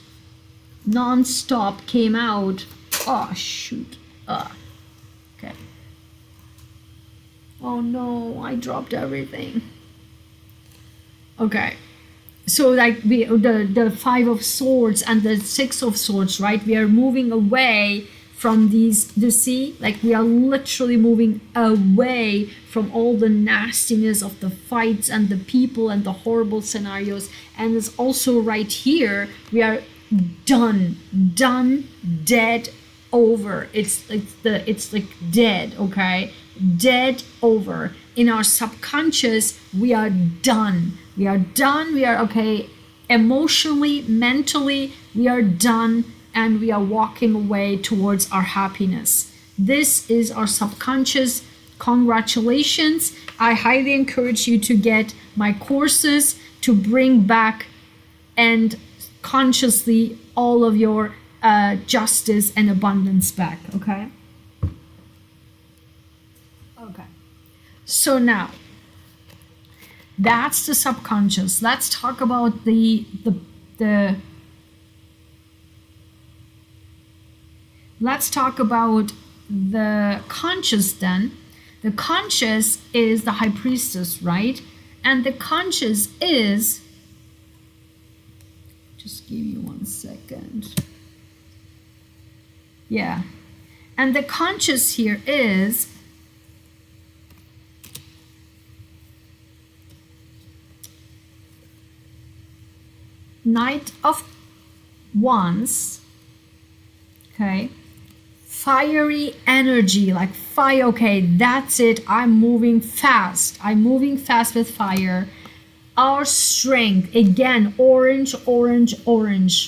non-stop came out. Oh, shoot. Okay. Oh no, I dropped everything. Okay. So like the 5 of Swords and the 6 of Swords, right? We are moving away from these, you see, like we are literally moving away from all the nastiness of the fights and the people and the horrible scenarios. And it's also right here, we are done, dead, over. It's like dead, okay? Dead, over. In our subconscious, we are done. We are okay, emotionally, mentally, we are done, and we are walking away towards our happiness. This is our subconscious. Congratulations. I highly encourage you to get my courses to bring back and consciously all of your justice and abundance back, okay? Okay. So now, that's the subconscious. Let's talk about let's talk about the conscious then. The conscious is the High Priestess, right? And the conscious is, just give me 1 second. Yeah. And the conscious here is Knight of Wands, okay, fiery energy, like fire. Okay, that's it. I'm moving fast with fire. Our strength, again, orange,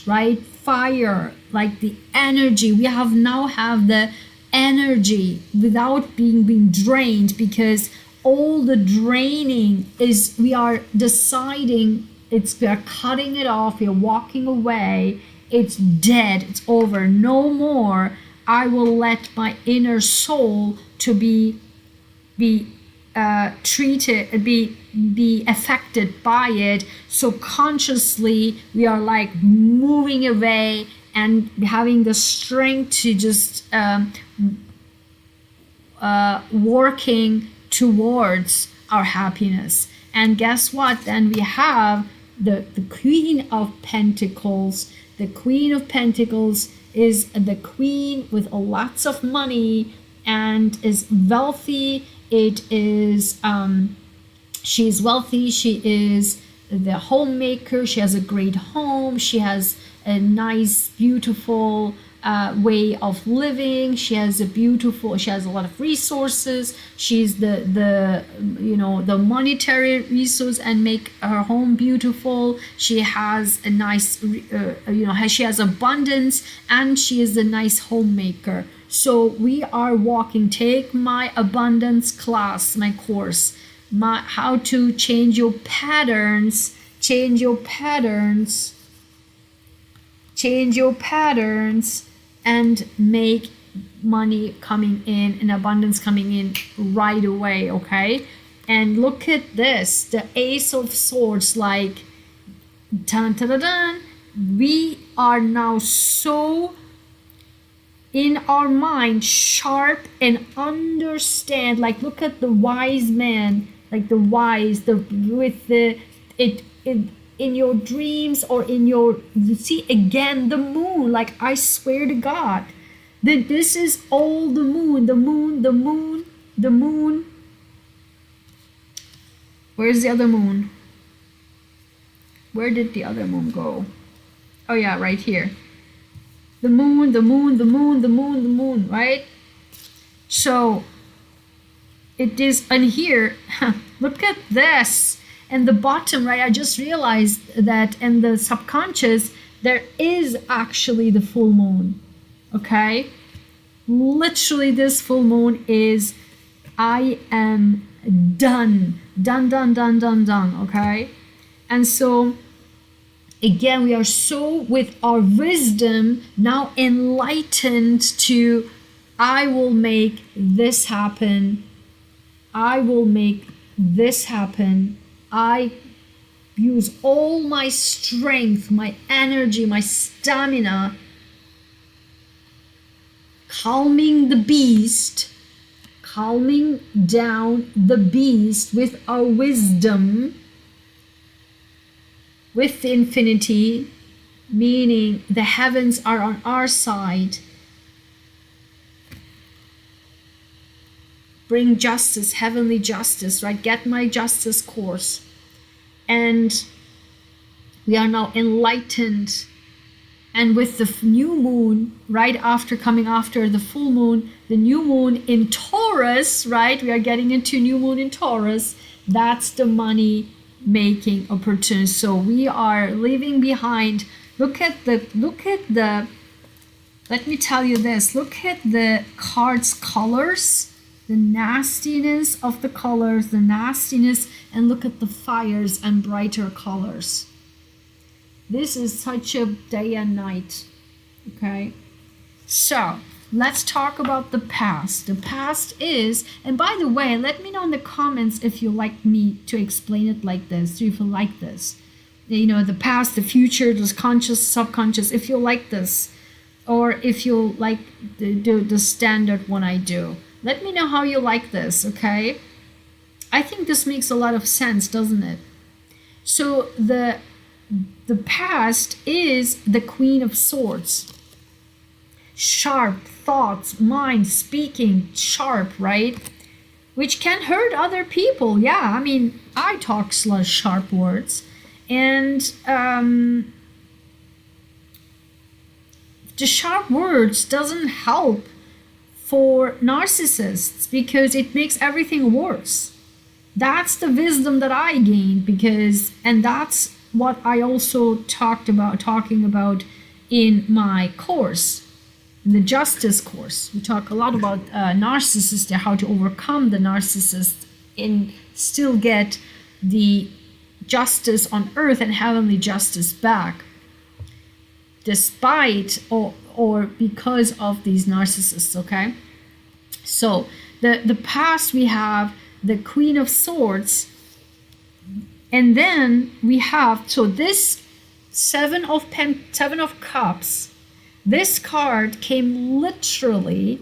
right? Fire, like the energy. We now have the energy without being drained, because all the draining is, we are deciding, we are cutting it off, we are walking away, it's dead, it's over, no more. I will let my inner soul to be treated, be affected by it. So consciously we are like moving away and having the strength to just working towards our happiness. And guess what? Then we have the Queen of Pentacles. The Queen of Pentacles is the queen with lots of money and is wealthy. It is she is wealthy. She is the homemaker. She has a great home. She has a nice, beautiful way of living. She has a lot of resources. She's the monetary resource and make her home beautiful. She has a nice she has abundance, and she is a nice homemaker. So we are walking. Take my abundance class, my course, how to change your patterns, and make money coming in and abundance coming in right away, okay? And look at this, the Ace of Swords, like, dun, dun, dun, dun. We are now so in our mind sharp and understand. Like look at the wise man, like the wise, the with the it in your dreams or in your, you see again the moon, like I swear to God that this is all the moon, the moon, the moon, the moon. Where's the other moon? Where did the other moon go? Oh yeah, right here. The moon, the moon, the moon, the moon, the moon, right? So it is, and here, look at this. And the bottom, right? I just realized that in the subconscious, there is actually the full moon. Okay? Literally, this full moon is, I am done. Done, done, done, done, done. Okay? And so, again, we are so with our wisdom now enlightened to, I will make this happen. I will make this happen. I use all my strength, my energy, my stamina, calming the beast, calming down the beast with our wisdom, with the infinity, meaning the heavens are on our side. Bring justice, heavenly justice, right? Get my justice course. And we are now enlightened. And with the new moon, right after coming after the full moon, the new moon in Taurus, right? We are getting into new moon in Taurus. That's the money making opportunity. So we are leaving behind. Look at the, let me tell you this. Look at the cards' colors. The nastiness of the colors, the nastiness, and look at the fires and brighter colors. This is such a day and night, okay? So, let's talk about the past. The past is, and by the way, let me know in the comments if you like me to explain it like this, if you like this. You know, the past, the future, the conscious, subconscious, if you like this, or if you like the standard one I do. Let me know how you like this, okay? I think this makes a lot of sense, doesn't it? So the past is the Queen of Swords. Sharp thoughts, mind, speaking, sharp, right? Which can hurt other people. Yeah, I mean, I talk sharp words. And the sharp words doesn't help for narcissists because it makes everything worse. That's the wisdom that I gained because, and that's what I also talking about in my course, in the justice course. We talk a lot about narcissists, how to overcome the narcissist and still get the justice on earth and heavenly justice back, despite or because of these narcissists, okay? So the past, we have the Queen of Swords, and then we have, so this Seven of Cups, this card came literally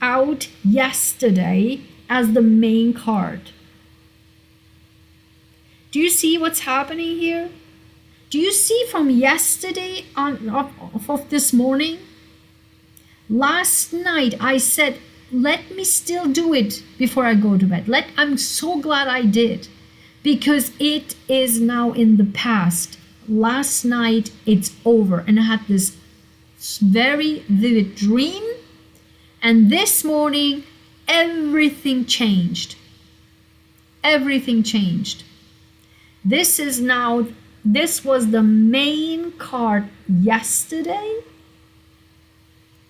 out yesterday as the main card. Do you see what's happening here? Do you see from yesterday on of this morning? Last night I said, let me still do it before I go to bed. I'm so glad I did because it is now in the past. Last night it's over and I had this very vivid dream, and this morning everything changed. Everything changed. This was the main card yesterday.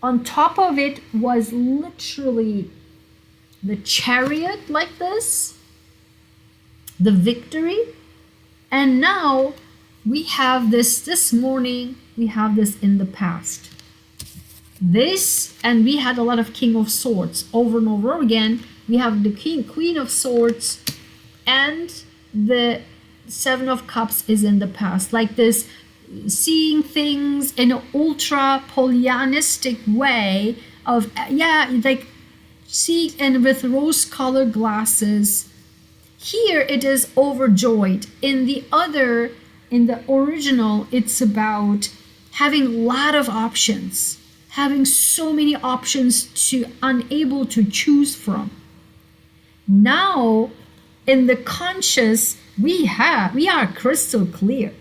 On top of it was literally the Chariot like this, the Victory. And now we have this morning, we have this in the past. This, and we had a lot of King of Swords over and over again. We have the Queen of Swords, and the Seven of Cups is in the past, like this, seeing things in an ultra Pollyannistic way. of, yeah, like, see, and with rose-colored glasses. Here it is overjoyed. In the original, it's about having a lot of options, having so many options to unable to choose from. Now, in the conscious, we are crystal clear.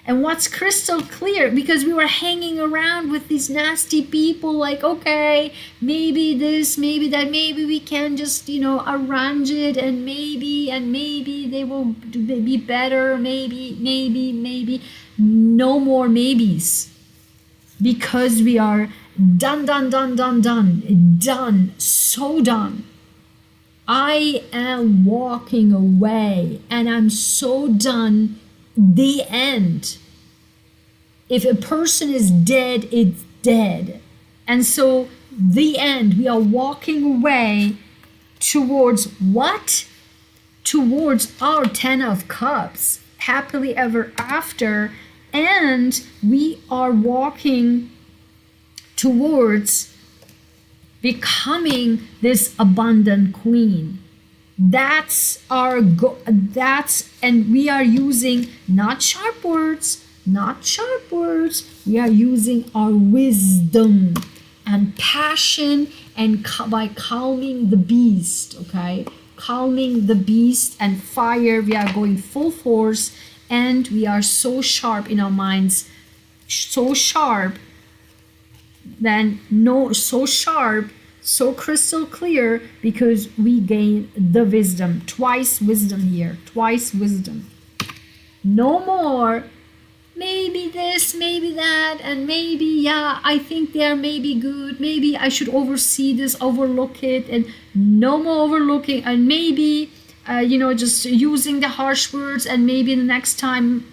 And what's crystal clear? Because we were hanging around with these nasty people, like, okay, maybe this, maybe that, maybe we can just, arrange it, and maybe they will be better, maybe. No more maybes. Because we are done, so done. I am walking away, and I'm so done. The end. If a person is dead, it's dead. And so the end, we are walking away towards what? Towards our 10 of Cups, happily ever after, and we are walking towards becoming this abundant queen. That's our goal. And we are using not sharp words. We are using our wisdom and passion, and by calming the beast, okay? Calming the beast and fire, we are going full force, and we are so sharp in our minds, so sharp, so crystal clear, because we gain the wisdom. Twice wisdom here. Twice wisdom. No more maybe this, maybe that, and maybe, yeah, I think they are maybe good. Maybe I should oversee this, overlook it, and no more overlooking. And maybe, just using the harsh words, and maybe the next time,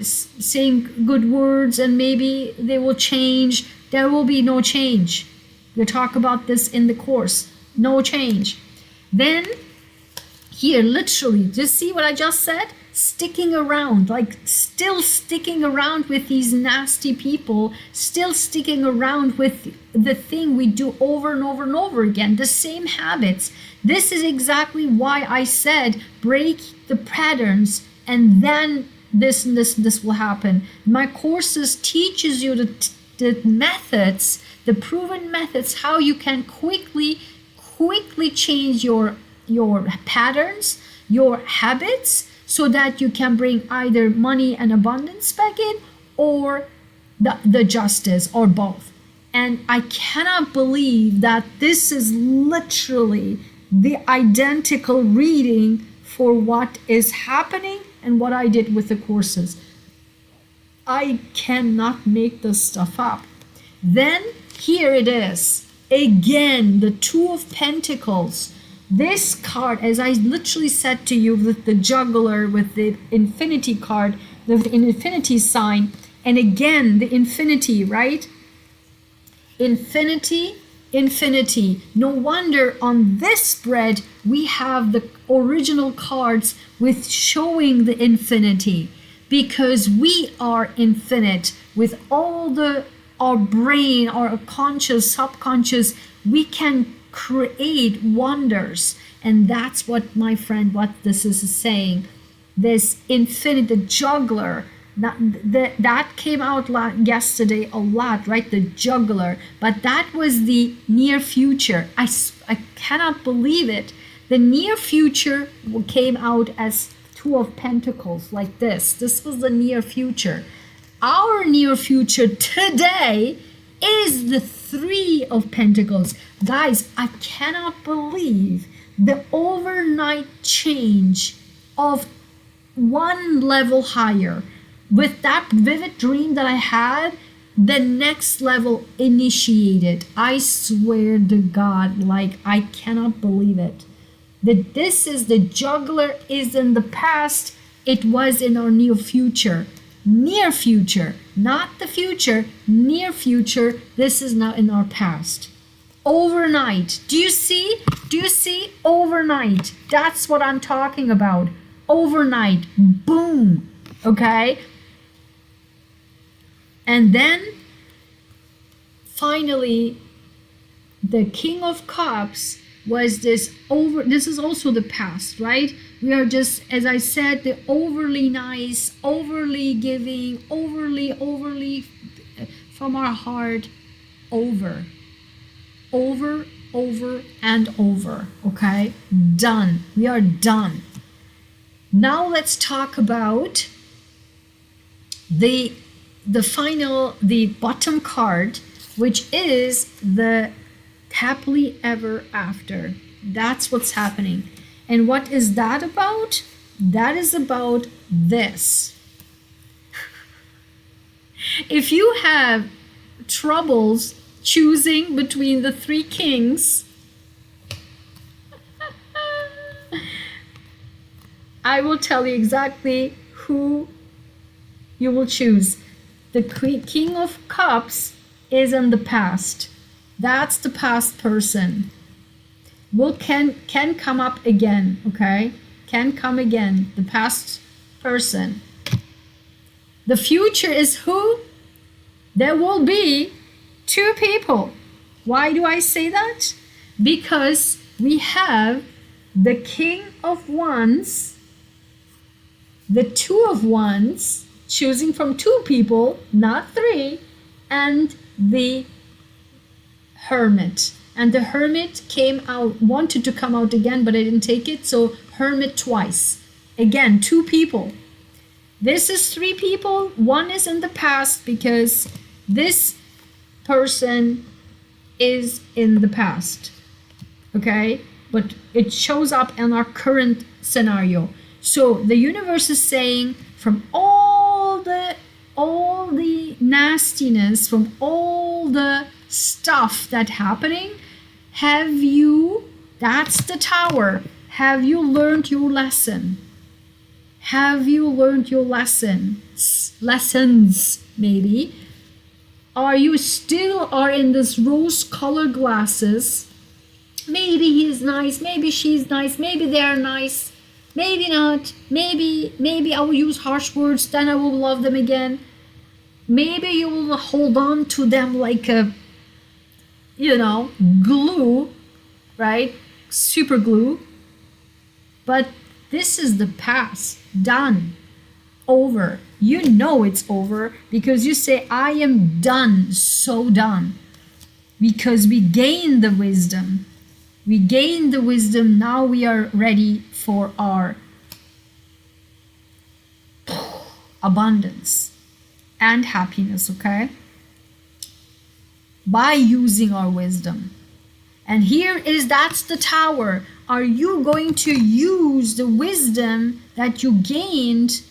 saying good words, and maybe they will change. There will be no change. We'll talk about this in the course. No change. Then here, literally, just see what I just said? Sticking around, like still sticking around with these nasty people, still sticking around with the thing we do over and over and over again, the same habits. This is exactly why I said break the patterns, and then this will happen. My courses teaches you the methods, the proven methods, how you can quickly change your patterns, your habits, so that you can bring either money and abundance back in, or the justice, or both. And I cannot believe that this is literally the identical reading for what is happening and what I did with the courses. I cannot make this stuff up. Then here it is. Again, the Two of Pentacles. This card, as I literally said to you, with the juggler, with the infinity card, the infinity sign, and again, the infinity, right? Infinity. No wonder on this spread, we have the original cards with showing the infinity, because we are infinite with all our brain, our conscious, subconscious, we can create wonders. And that's what, my friend, what this is saying. This infinite, the juggler, that came out yesterday a lot, right? The juggler. But that was the near future. I cannot believe it. The near future came out as Two of Pentacles, like this. This was the near future. Our near future today is the Three of Pentacles. Guys, I cannot believe the overnight change of one level higher. With that vivid dream that I had, the next level initiated. I swear to God, like, I cannot believe it. That this is the juggler is in the past, it was in our near future. Near future, not the future, near future, this is now in our past. Overnight, do you see? Overnight, that's what I'm talking about. Overnight, boom, okay? And then finally, the King of Cups was this is also the past, right? We are just, as I said, the overly nice, overly giving, overly from our heart, over and over. Okay, done. We are done. Now let's talk about the bottom card, which is the happily ever after. That's what's happening. And what is that about? That is about this. If you have troubles choosing between the three kings, I will tell you exactly who you will choose. The King of Cups is in the past. That's the past person. Can come up again, okay? Can come again, the past person. The future is who? There will be two people. Why do I say that? Because we have the King of Wands, the Two of Wands, choosing from two people, not three, and the Hermit. And the Hermit wanted to come out again, but I didn't take it. So Hermit twice. Again, two people. This is three people. One is in the past because this person is in the past. Okay? But it shows up in our current scenario. So the universe is saying, from all the nastiness, from all the stuff that's happening, that's the Tower, have you learned your lesson? Have you learned your lessons, maybe? Are you still in this rose-colored glasses? Maybe he's nice, maybe she's nice, maybe they're nice, maybe not, maybe I will use harsh words, then I will love them again. Maybe you will hold on to them like a, glue, right? Super glue. But this is the past. Done. Over. You know it's over because you say, I am done. So done. Because we gained the wisdom. We gained the wisdom. Now we are ready for our abundance and happiness, okay? By using our wisdom. And that's the Tower. Are you going to use the wisdom that you gained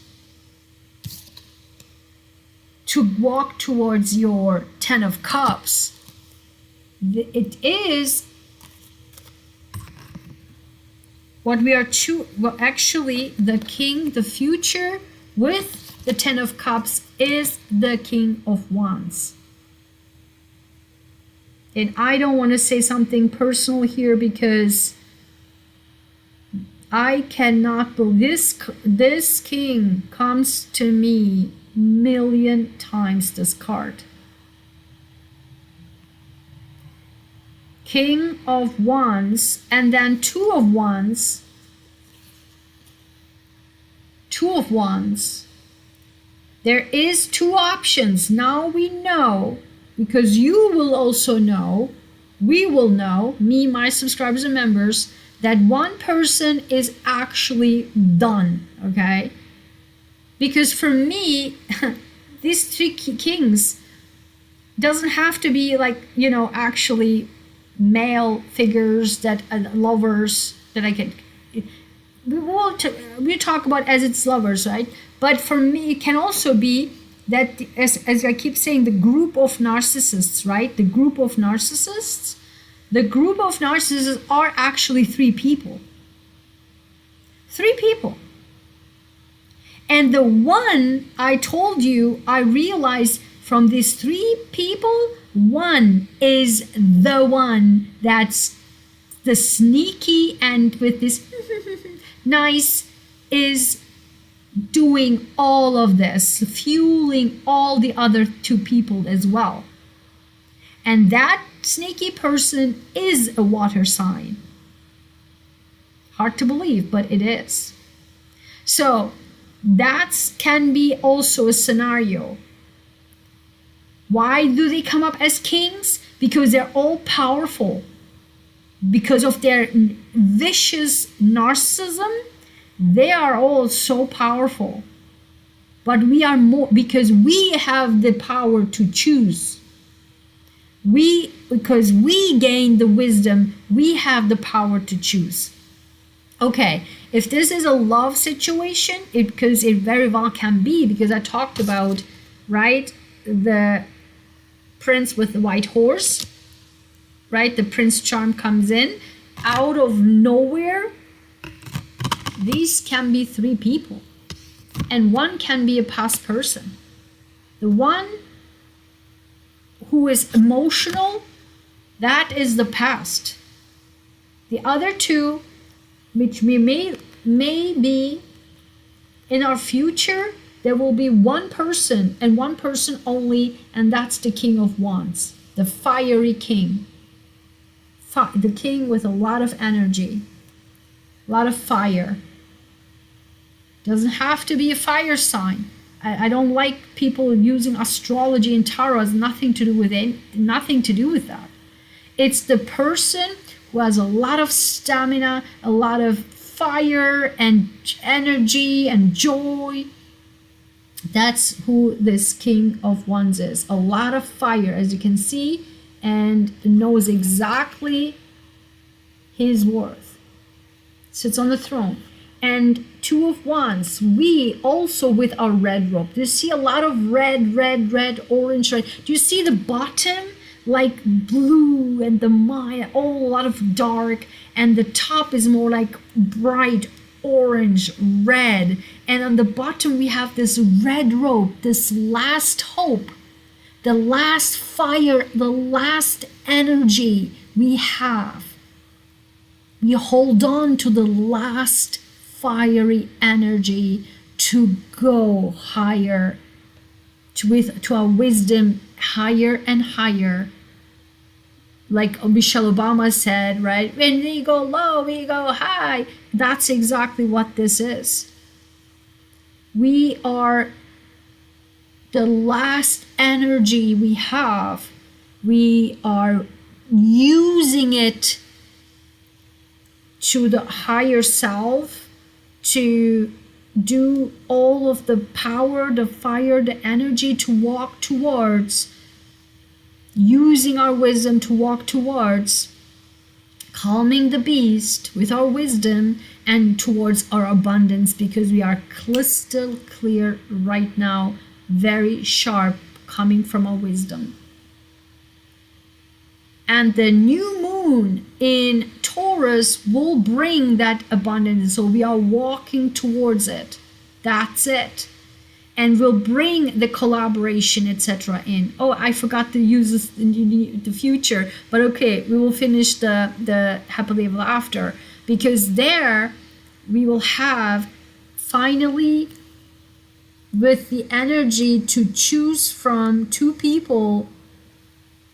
to walk towards your Ten of Cups? It is what we are actually, the king, the future with the Ten of Cups is the King of Wands. And I don't want to say something personal here because I cannot believe this king comes to me million times, this card. King of Wands and then Two of Wands. Two of Wands. There is two options. Now we know. Because you will also know, we will know, me, my subscribers and members, that one person is actually done, okay? Because for me, these three kings doesn't have to be like, actually male figures that are lovers that I can... We talk about as it's lovers, right? But for me, it can also be that, as I keep saying, the group of narcissists, right? The group of narcissists are actually three people. Three people. And the one I told you, I realized from these three people, one is the one that's the sneaky and with this nice is doing all of this, fueling all the other two people as well. And that sneaky person is a water sign. Hard to believe, but it is. So that can be also a scenario. Why do they come up as kings? Because they're all powerful. Because of their vicious narcissism, they are all so powerful. But we are more, because we have the power to choose. Because we gain the wisdom, we have the power to choose. Okay, if this is a love situation, because it very well can be, because I talked about, right, the prince with the white horse, right? The prince charm comes in out of nowhere. These can be three people, and one can be a past person. The one who is emotional, that is the past. The other two, which we may be in our future, there will be one person and one person only, and that's the King of Wands, the fiery king. The king with a lot of energy, a lot of fire. Doesn't have to be a fire sign. I don't like people using astrology and tarot. Has nothing to do with it, nothing to do with that. It's the person who has a lot of stamina, a lot of fire and energy and joy. That's who this King of Wands is. A lot of fire, as you can see, and knows exactly his worth. Sits on the throne. And Two of Wands, we also with our red robe. Do you see a lot of red, orange, red? Do you see the bottom? Like blue and the Maya, a lot of dark, and the top is more like bright orange, red. And on the bottom we have this red robe, this last hope, the last fire, the last energy we have. We hold on to the last fiery energy to go higher, to our wisdom higher and higher. Like Michelle Obama said, right? When we go low, we go high. That's exactly what this is. We are the last energy we have. We are using it to the higher self, to do all of the power, the fire, the energy to walk towards, using our wisdom to walk towards calming the beast with our wisdom and towards our abundance, because we are crystal clear right now, very sharp, coming from our wisdom. And the new moon in Taurus will bring that abundance. So we are walking towards it. That's it. And we'll bring the collaboration, etc. in. Oh, I forgot to use this in the future. But okay, we will finish the happily ever after. Because there we will have finally, with the energy to choose from two people,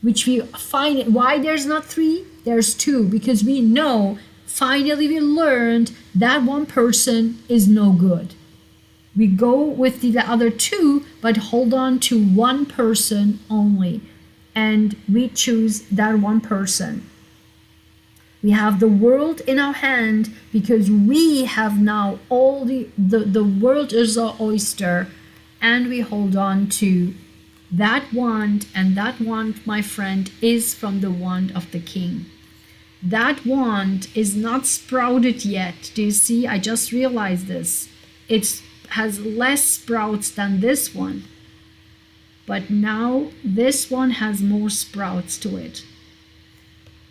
which we find, why there's not three, there's two, because we know, finally we learned that one person is no good. We go with the other two, but hold on to one person only, and we choose that one person. We have the world in our hand because we have now all the world is our oyster, and we hold on to that wand, and that wand, my friend, is from the wand of the king. That wand is not sprouted yet. Do you see? I just realized this. It has less sprouts than this one. But now this one has more sprouts to it.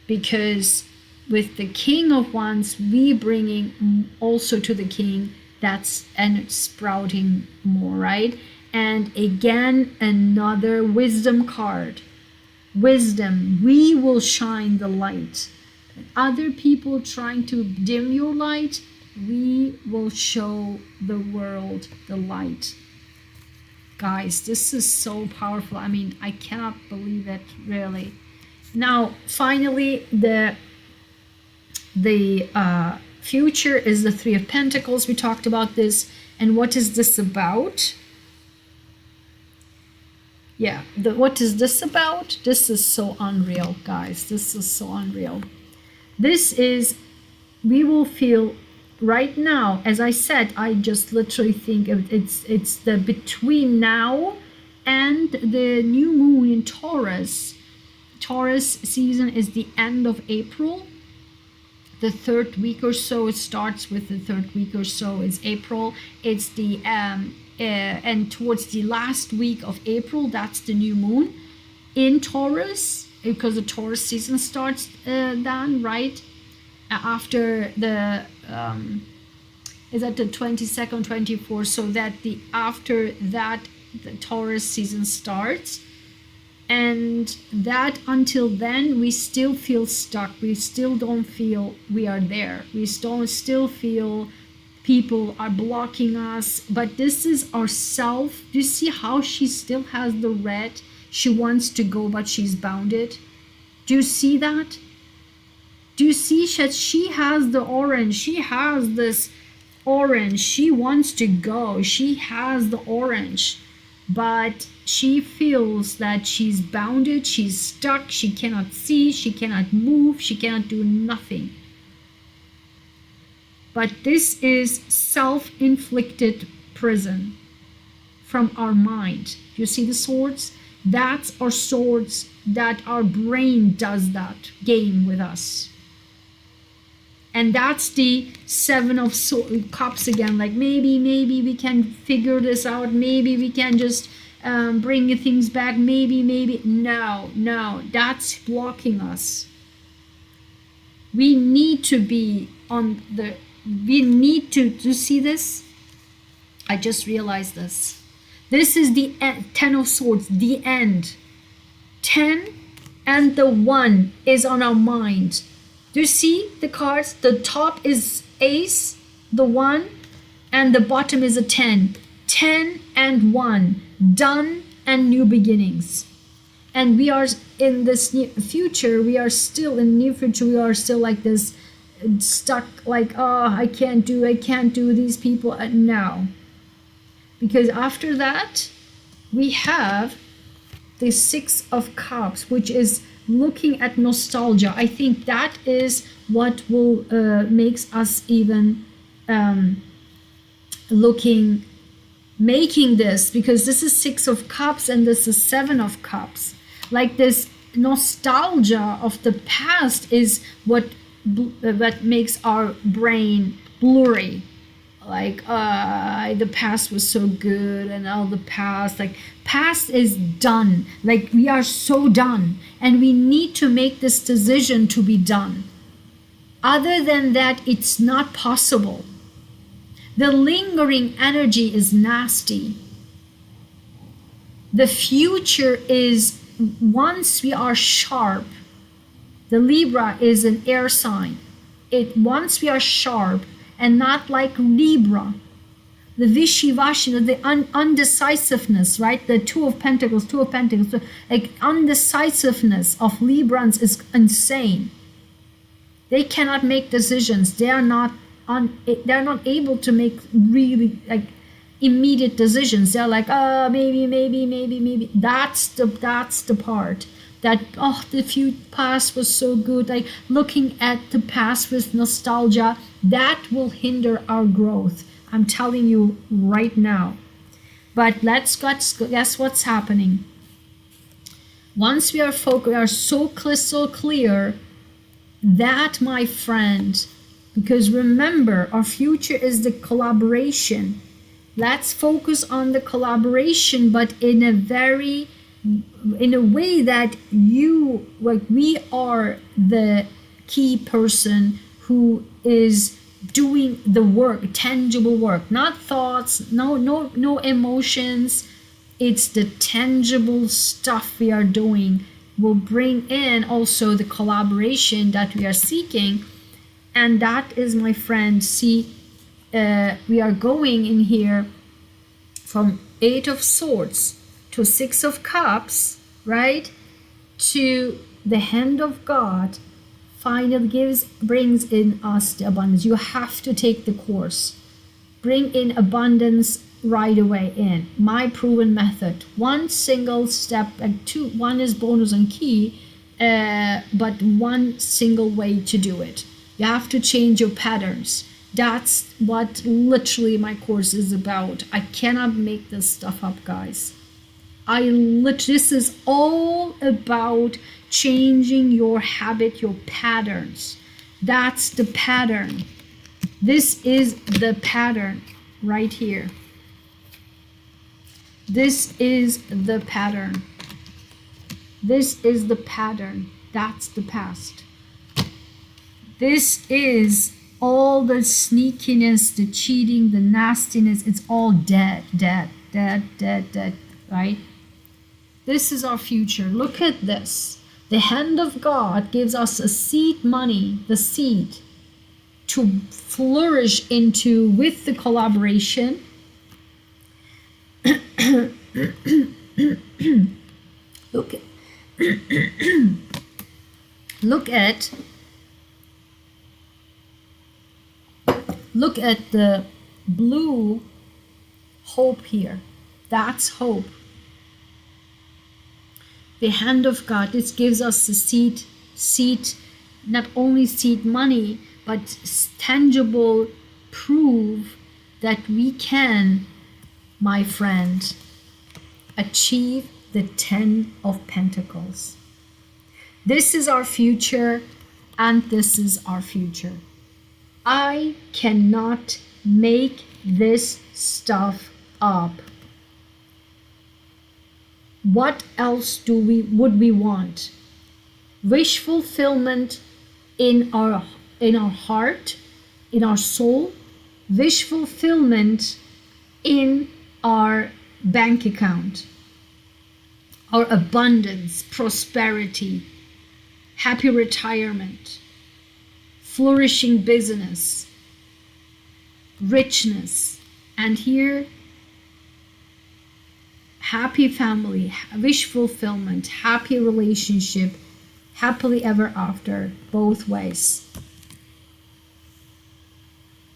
Because with the King of Wands, we bringing also to the king, that's and it's sprouting more, right? And again, another wisdom card. Wisdom, we will shine the light. Other people trying to dim your light, we will show the world the light. Guys, this is so powerful. I mean, I cannot believe it, really. Now, finally, the future is the Three of Pentacles. We talked about this. And what is this about? Yeah, what is this about? This is so unreal, guys. This is so unreal. This is, we will feel right now, as I said, I just literally think it's the between now and the new moon in Taurus. Taurus season is the end of April. The third week or so, it starts with the third week or so is April. It's the and towards the last week of April, that's the new moon in Taurus, because the Taurus season starts then, right? After the is at the 22nd, 24th, so that the after that the Taurus season starts. And that until then, we still feel stuck. We still don't feel we are there. We still feel people are blocking us. But this is our self. Do you see how she still has the red? She wants to go, but she's bounded. Do you see that? Do you see that she has the orange? She has this orange. She wants to go. She has the orange. But she feels that she's bounded, she's stuck, she cannot see, she cannot move, she cannot do nothing. But this is self-inflicted prison from our mind. You see the swords? That's our swords, that our brain does that game with us. And that's the Seven of Cups again. Like maybe we can figure this out. Maybe we can just bring things back. Maybe. No, that's blocking us. We need to be on the, we need to see this? I just realized this. This is the Ten of Swords, the end. 10 and the 1 is on our mind. Do you see the cards? The top is ace, the 1, and the bottom is a 10. 10 and 1, done and new beginnings. And we are in this future, we are still in the near future, we are still like this, stuck like, oh, I can't do these people. No. Because after that, we have the Six of Cups, which is looking at nostalgia. I think that is what will makes us even making this, because this is Six of Cups and this is Seven of Cups. Like this nostalgia of the past is what makes our brain blurry. Like the past was so good, and all the past, like past is done. Like we are so done, and we need to make this decision to be done. Other than that, it's not possible. The lingering energy is nasty. The future is, once we are sharp, the Libra is an air sign. Once we are sharp, and not like Libra, the wishy-washy, the undecisiveness, right? The Two of Pentacles, like undecisiveness of Librans is insane. They cannot make decisions. They're not able to make really like immediate decisions. They're like, oh, maybe. That's the part. That, oh, the past was so good, like looking at the past with nostalgia, that will hinder our growth. I'm telling you right now. But let's guess what's happening. Once we are focused, we are so crystal clear that, my friend, because remember, our future is the collaboration. Let's focus on the collaboration, but in a way that we are the key person who is doing the work, tangible work, not thoughts, no emotions. It's the tangible stuff we are doing will bring in also the collaboration that we are seeking. And that is, my friend, see, we are going in here from Eight of Swords to Six of Cups, right, to the hand of God finally brings in us the abundance. You have to take the course. Bring in abundance right away in. My proven method. One single step, and one is bonus and key, but one single way to do it. You have to change your patterns. That's what literally my course is about. I cannot make this stuff up, guys. This is all about changing your habit, your patterns. That's the pattern. This is the pattern right here. This is the pattern. This is the pattern. That's the past. This is all the sneakiness, the cheating, the nastiness. It's all dead, right? This is our future. Look at this. The hand of God gives us a seed money, the seed, to flourish into with the collaboration. Look at the blue hope here. That's hope. The hand of God, this gives us the seed, not only seed money, but tangible proof that we can, my friend, achieve the 10 of Pentacles. This is our future, and this is our future. I cannot make this stuff up. What else would we want? Wish fulfillment in our heart, in our soul, wish fulfillment in our bank account, our abundance, prosperity, happy retirement, flourishing business, richness, and here happy family, wish fulfillment, happy relationship, happily ever after, both ways.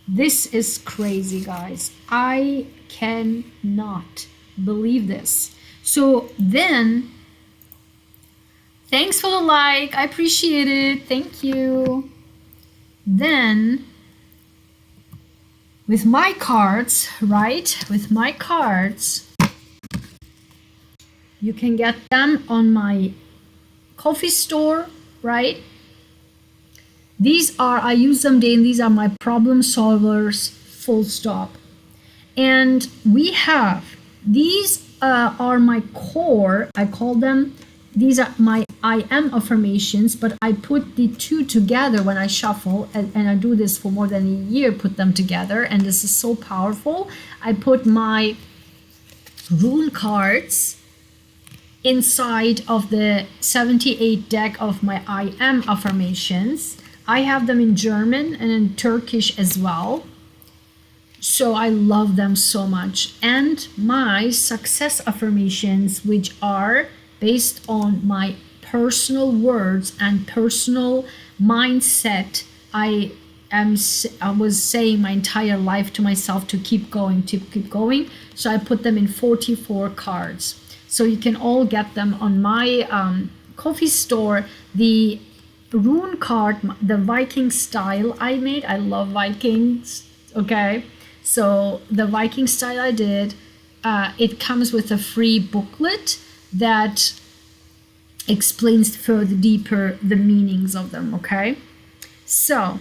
This is crazy, guys. I cannot believe this. So then, thanks for the like. I appreciate it. Thank you. Then, with my cards, right? With my cards, you can get them on my coffee store, right? I use them daily. These are my problem solvers, full stop. And these are my core, I call them. These are my I am affirmations, but I put the two together when I shuffle, and I do this for more than a year, put them together, and this is so powerful. I put my rune cards inside of the 78 deck of my I am affirmations. I have them in German and in Turkish as well. So I love them so much. And my success affirmations, which are based on my personal words and personal mindset. I was saying my entire life to myself to keep going. So I put them in 44 cards. So you can all get them on my coffee store. The rune card, the Viking style I made. I love Vikings. Okay. So the Viking style I did, it comes with a free booklet that explains further deeper the meanings of them. Okay. So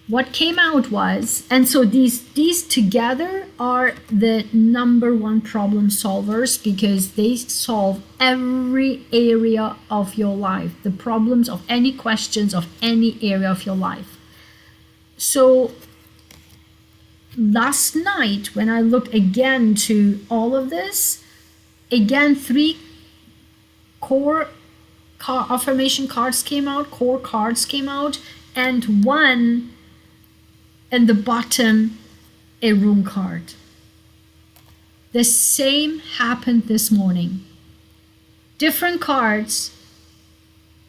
what came out was, and so these together are the number one problem solvers, because they solve every area of your life, the problems of any questions of any area of your life. So last night, when I looked again to all of this, again, 3 core affirmation cards came out, core cards came out, and 1 and the bottom, a rune card. The same happened this morning. Different cards,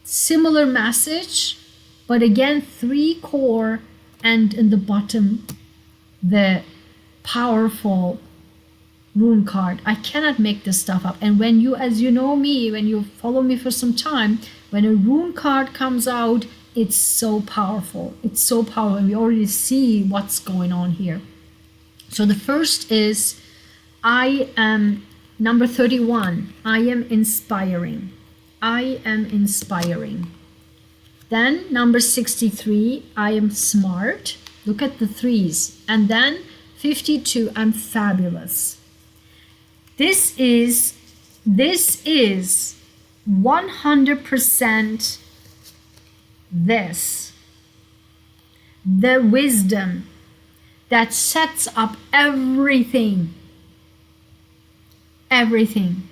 similar message, but again 3 core, and in the bottom the powerful rune card. I cannot make this stuff up. And when you, as you know me, when you follow me for some time, when a rune card comes out, it's so powerful. It's so powerful, and we already see what's going on here. So the first is, I am number 31. I am inspiring. I am inspiring. Then number 63, I am smart. Look at the 3s. And then 52, I'm fabulous. This is 100% this. The wisdom that sets up everything. Everything.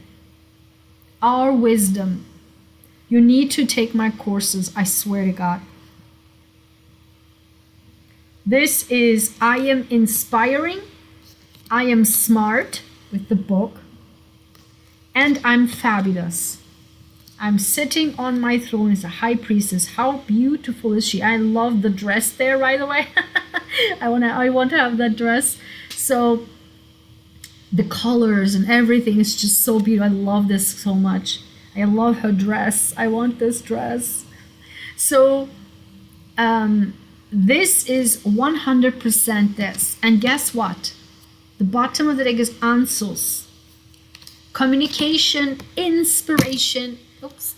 Our wisdom. You need to take my courses, I swear to God. This is, I am inspiring, I am smart with the book, and I'm fabulous. I'm sitting on my throne as a high priestess. How beautiful is she? I love the dress there right away. I want to have that dress. So the colors and everything is just so beautiful. I love this so much. I love her dress. I want this dress. So this is 100% this. And guess what? The bottom of the deck is answers. Communication, inspiration. Oops.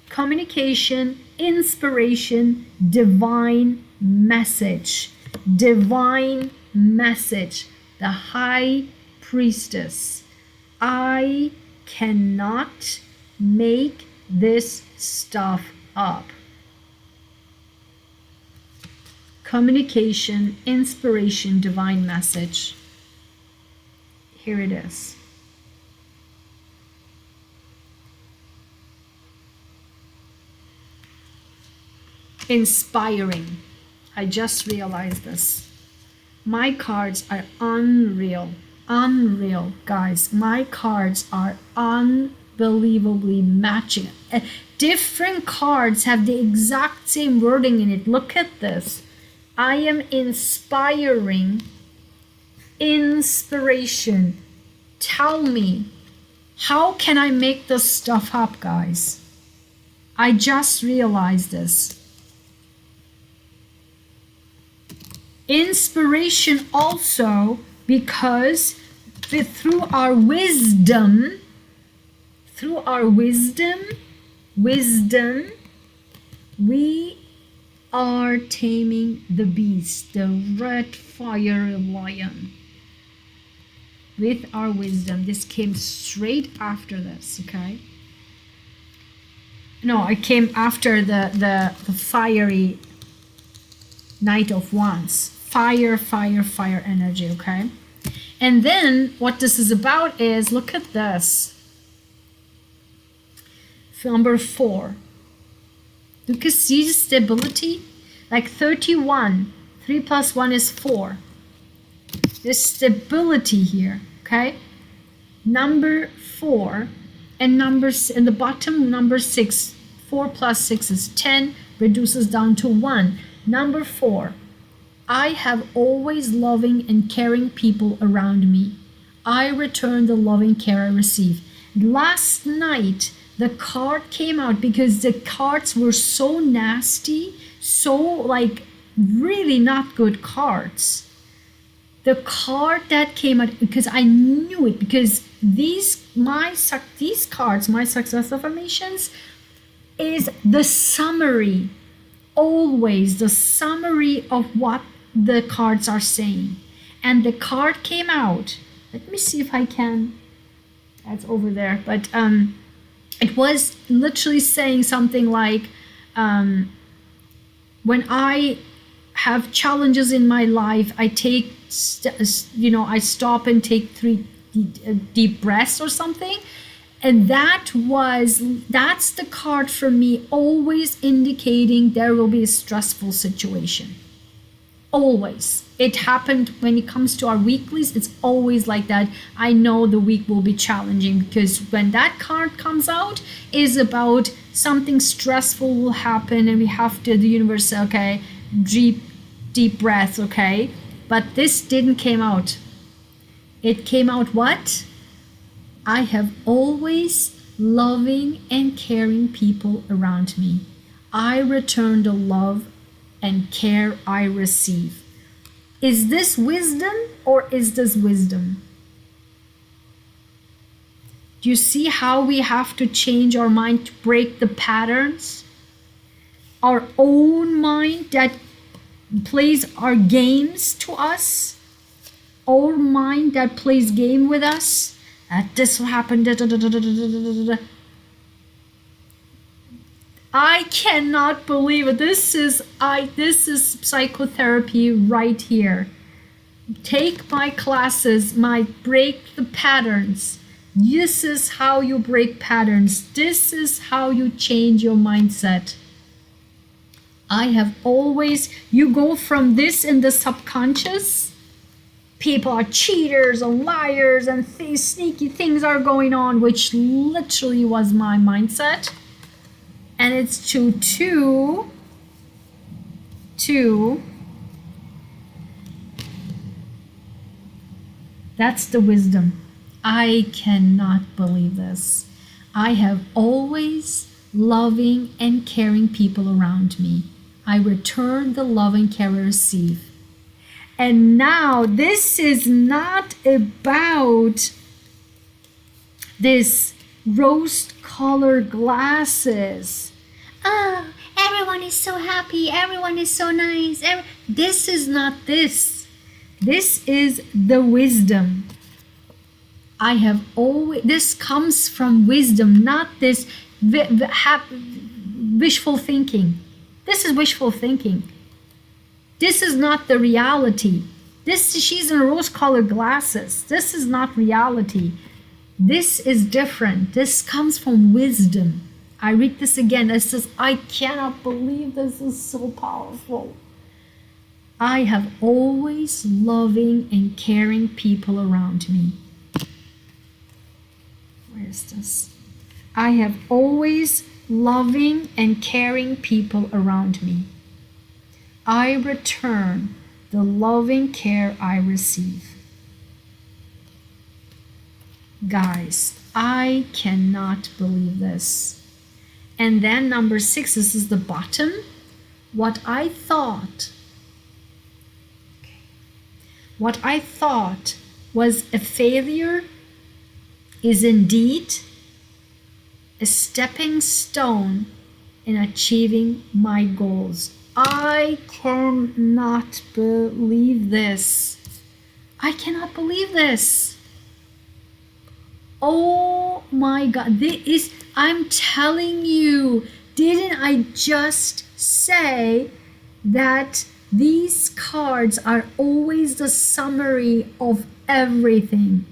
Communication, inspiration, divine message. Divine message. The high priestess. I cannot make this stuff up. Communication, inspiration, divine message. Here it is. Inspiring. I just realized this. My cards are unreal. Unreal, guys. My cards are unbelievably matching. Different cards have the exact same wording in it. Look at this. I am inspiring. Inspiration. Tell me, how can I make this stuff up, guys? I just realized this. Inspiration also, because through our wisdom, we are taming the beast, the red fire lion. With our wisdom. This came straight after this, okay? No, it came after the fiery Knight of Wands. Fire, fire, fire energy, okay? And then what this is about is, look at this. Number 4. You can see the stability. Like 31. 3 plus 1 is 4. There's stability here, okay? Number 4 and in the bottom, number 6. 4 plus 6 is 10, reduces down to 1. Number 4, I have always loving and caring people around me. I return the loving care I receive. Last night, the card came out because the cards were so nasty, so like really not good cards. The card that came out, because I knew it, because these cards, my success affirmations, is the summary. Always the summary of what the cards are saying. And the card came out. Let me see if I can. That's over there. But it was literally saying something like, when I have challenges in my life, I take, I stop and take 3 deep breaths or something. And that's the card for me, always indicating there will be a stressful situation. Always. It happened when it comes to our weeklies. It's always like that. I know the week will be challenging, because when that card comes out, is about something stressful will happen and we have to, the universe say, okay, deep breath, okay? But this didn't came out. It came out what? I have always loving and caring people around me. I return the love and care I receive. Is this wisdom or is this wisdom? Do you see how we have to change our mind to break the patterns? Our own mind that plays our games to us. Our mind that plays game with us. This will happen. I cannot believe it. This is psychotherapy right here. Take my classes, my break the patterns. This is how you break patterns. This is how you change your mindset. I have always, you go from this in the subconscious. People are cheaters and liars and sneaky things are going on, which literally was my mindset. And it's to that's the wisdom. I cannot believe this. I have always loving and caring people around me. I return the love and care I receive. And now this is not about this rose-colored glasses. Oh, everyone is so happy. Everyone is so nice. This is not this. This is the wisdom. I have always, this comes from wisdom, not this wishful thinking. This is wishful thinking. This is not the reality. She's in rose-colored glasses. This is not reality. This is different. This comes from wisdom. I read this again. It says, I cannot believe this is so powerful. I have always loving and caring people around me. Where is this? I have always loving and caring people around me. I return the loving care I receive. Guys, I cannot believe this. And then number 6, this is the bottom. What I thought was a failure is indeed a stepping stone in achieving my goals. I cannot believe this. I cannot believe this. Oh my God. I'm telling you, didn't I just say that these cards are always the summary of everything?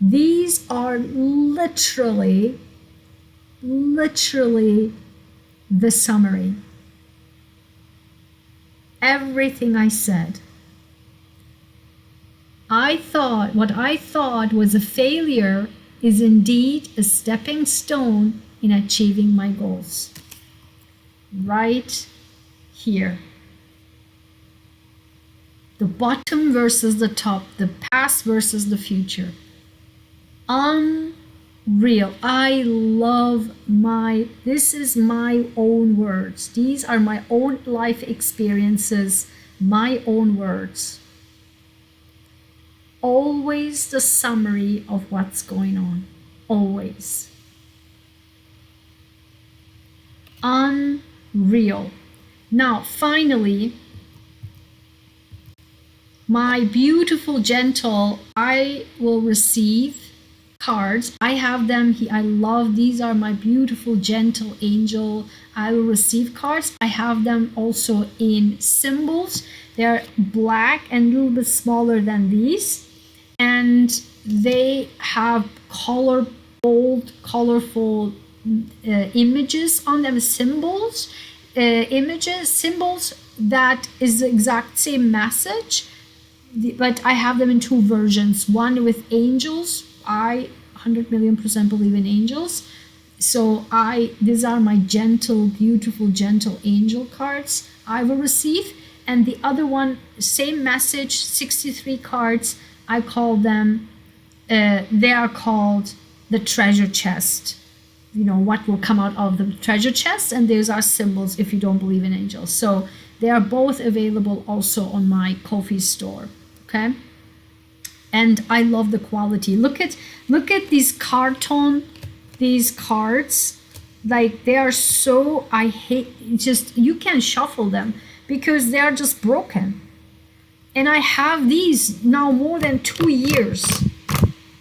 These are literally the summary. Everything I said. What I thought was a failure is indeed a stepping stone in achieving my goals. Right here. The bottom versus the top, the past versus the future. Unreal. I love this is my own words. These are my own life experiences, my own words. Always the summary of what's going on. Always. Unreal. Now, finally, my beautiful, gentle, I will receive cards. I have them. I love, these are my beautiful, gentle angel. I will receive cards. I have them also in symbols. They're black and a little bit smaller than these. And they have bold, colorful images on them, symbols that is the exact same message, but I have them in two versions. One with angels. I 100,000,000% believe in angels. So these are my gentle, beautiful, gentle angel cards I will receive. And the other one, same message, 63 cards. I call them, they are called the treasure chest. You know, what will come out of the treasure chest. And these are symbols if you don't believe in angels. So they are both available also on my Ko-fi store. Okay. And I love the quality. Look at these these cards. Like they are so, I hate, just, you can shuffle them because they are just broken. And I have these now more than 2 years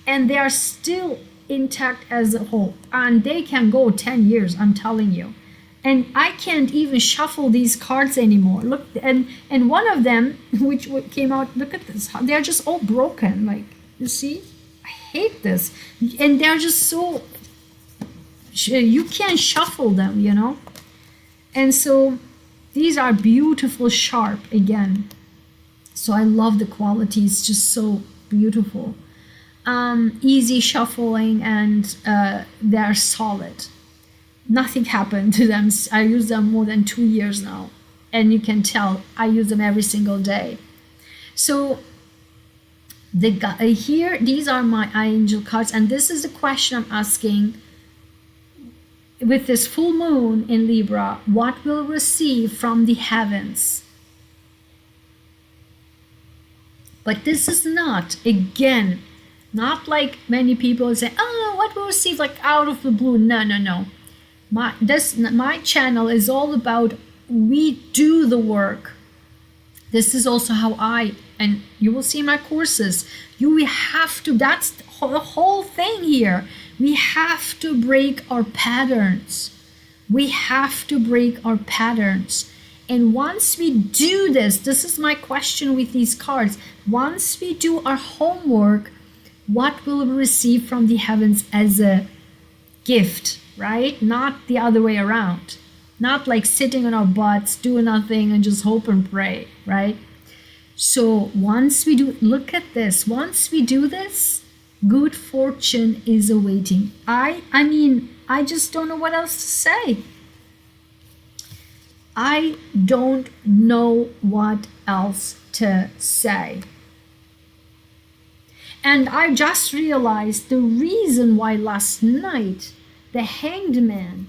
and they are still intact as a whole. And they can go 10 years, I'm telling you. And I can't even shuffle these cards anymore. Look, and one of them, which came out, look at this. They're just all broken. Like, you see? I hate this. And they're just so, you can't shuffle them, you know? And so these are beautiful, sharp again. So I love the quality. It's just so beautiful. Easy shuffling, and they're solid. Nothing happened to them. I use them more than 2 years now. And you can tell I use them every single day. So here, these are my angel cards. And this is the question I'm asking. With this full moon in Libra, what will receive from the heavens? But this is not, again, not like many people say, oh, what will receive like out of the blue. No. My channel is all about, we do the work. This is also how and you will see in my courses, we have to, that's the whole thing here. We have to break our patterns. We have to break our patterns. And once we do this is my question with these cards. Once we do our homework, what will we receive from the heavens as a gift, right? Not the other way around. Not like sitting on our butts, doing nothing and just hope and pray, right? So once we do, look at this. Once we do this, good fortune is awaiting. I mean, I just don't know what else to say. I don't know what else to say. And I just realized the reason why last night the Hanged Man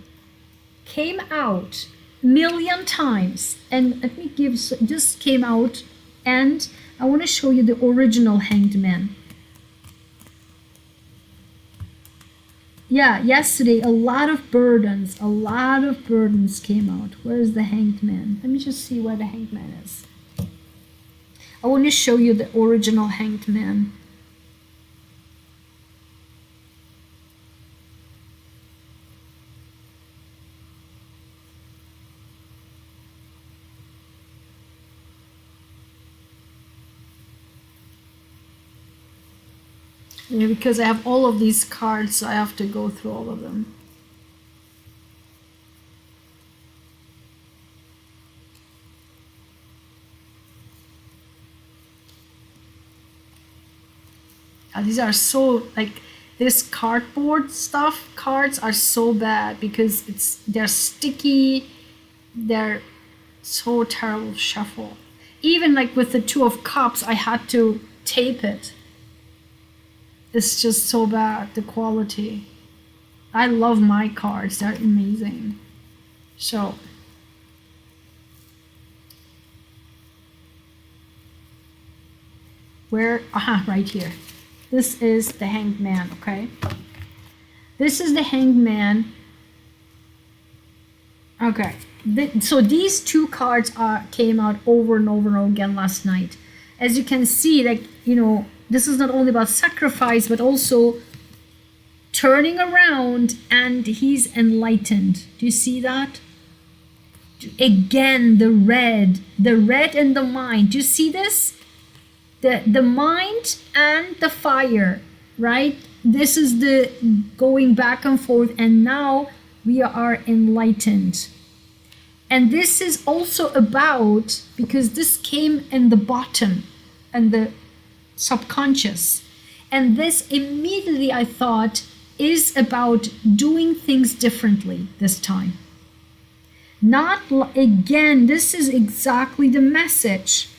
came out a million times. And let me just came out, and I want to show you the original Hanged Man. Yeah, yesterday a lot of burdens came out. Where is the Hanged Man? Let me just see where the Hanged Man is. I want to show you the original Hanged Man. Yeah, because I have all of these cards, so I have to go through all of them. These are so, like, this cardboard stuff, cards are so bad because they're sticky, they're so terrible to shuffle. Even like with the Two of Cups, I had to tape it. It's just so bad, the quality. I love my cards, they're amazing. So, right here. This is the Hanged Man, okay? This is the Hanged Man. Okay, so these two cards came out over and over and over again last night. As you can see, like, you know, this is not only about sacrifice, but also turning around, and he's enlightened. Do you see that? Again, the red and the mind. Do you see this? The mind and the fire, right? This is the going back and forth, and now we are enlightened. And this is also about, because this came in the bottom and the subconscious, and this immediately I thought is about doing things differently this time. Not, again, this is exactly the message.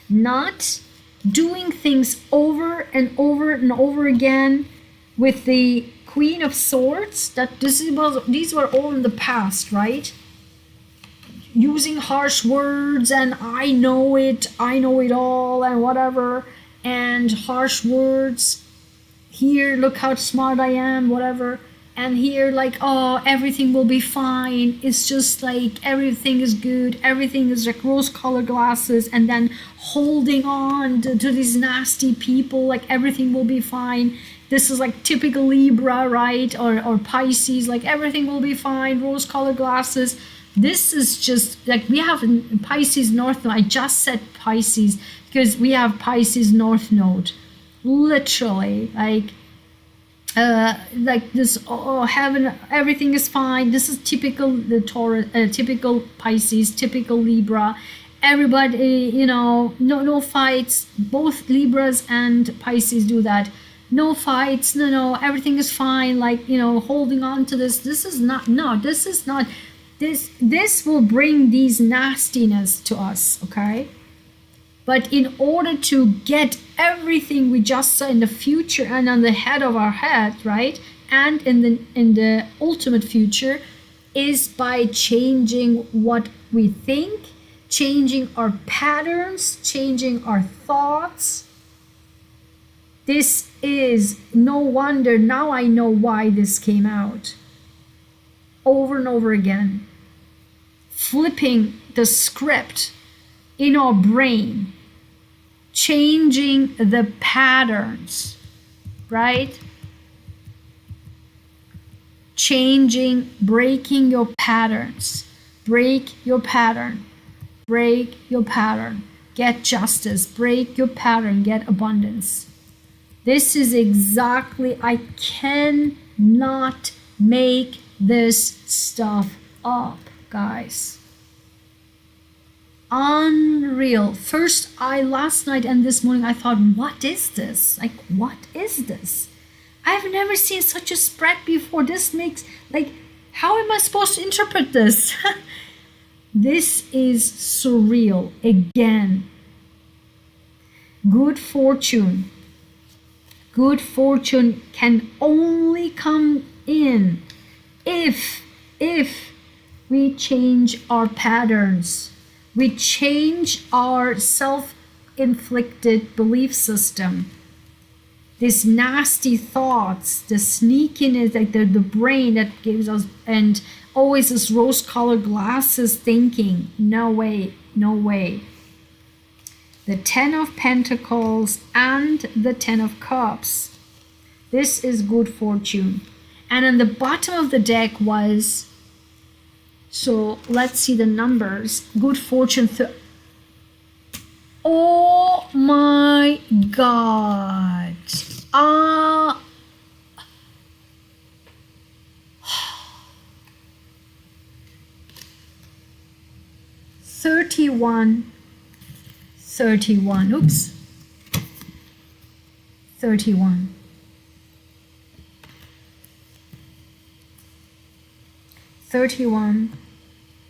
Not doing things over and over and over again with the Queen of Swords, that these were all in the past, right? Using harsh words and I know it all and whatever, and harsh words. Here, look how smart I am, whatever. And here, like, oh, everything will be fine. It's just like everything is good. Everything is like rose-colored glasses, and then holding on to these nasty people, like everything will be fine. This is like typical Libra, right? Or Pisces, like everything will be fine, rose-colored glasses. This is just like we have in Pisces North Node. I just said Pisces because we have Pisces North Node. Literally, like this, heaven, everything is fine. This is typical the Taurus, typical Pisces, typical Libra. Everybody, no fights. Both Libras and Pisces do that. No fights, no, everything is fine. Like, holding on to this. This is not. This will bring these nastiness to us, okay? But in order to get everything we just saw in the future and on the head of our head, right? And in the ultimate future is by changing what we think, changing our patterns, changing our thoughts. This is no wonder. Now I know why this came out. Over and over again. Flipping the script in our brain. Changing the patterns, right? Breaking your patterns. Break your pattern. Break your pattern. Get justice. Break your pattern. Get abundance. This is exactly, I cannot make this stuff up, guys. Unreal. First, last night and this morning, I thought, what is this? Like, what is this? I've never seen such a spread before. This makes, like, how am I supposed to interpret this? This is surreal. Again, good fortune. Good fortune can only come in if we change our patterns. We change our self-inflicted belief system. These nasty thoughts, the sneakiness, like the brain that gives us, and always this rose-colored glasses thinking. No way, no way. The 10 of Pentacles and the 10 of Cups. This is good fortune. And on the bottom of the deck was, so let's see the numbers. Good fortune. Oh my God. 31. Oops. 31.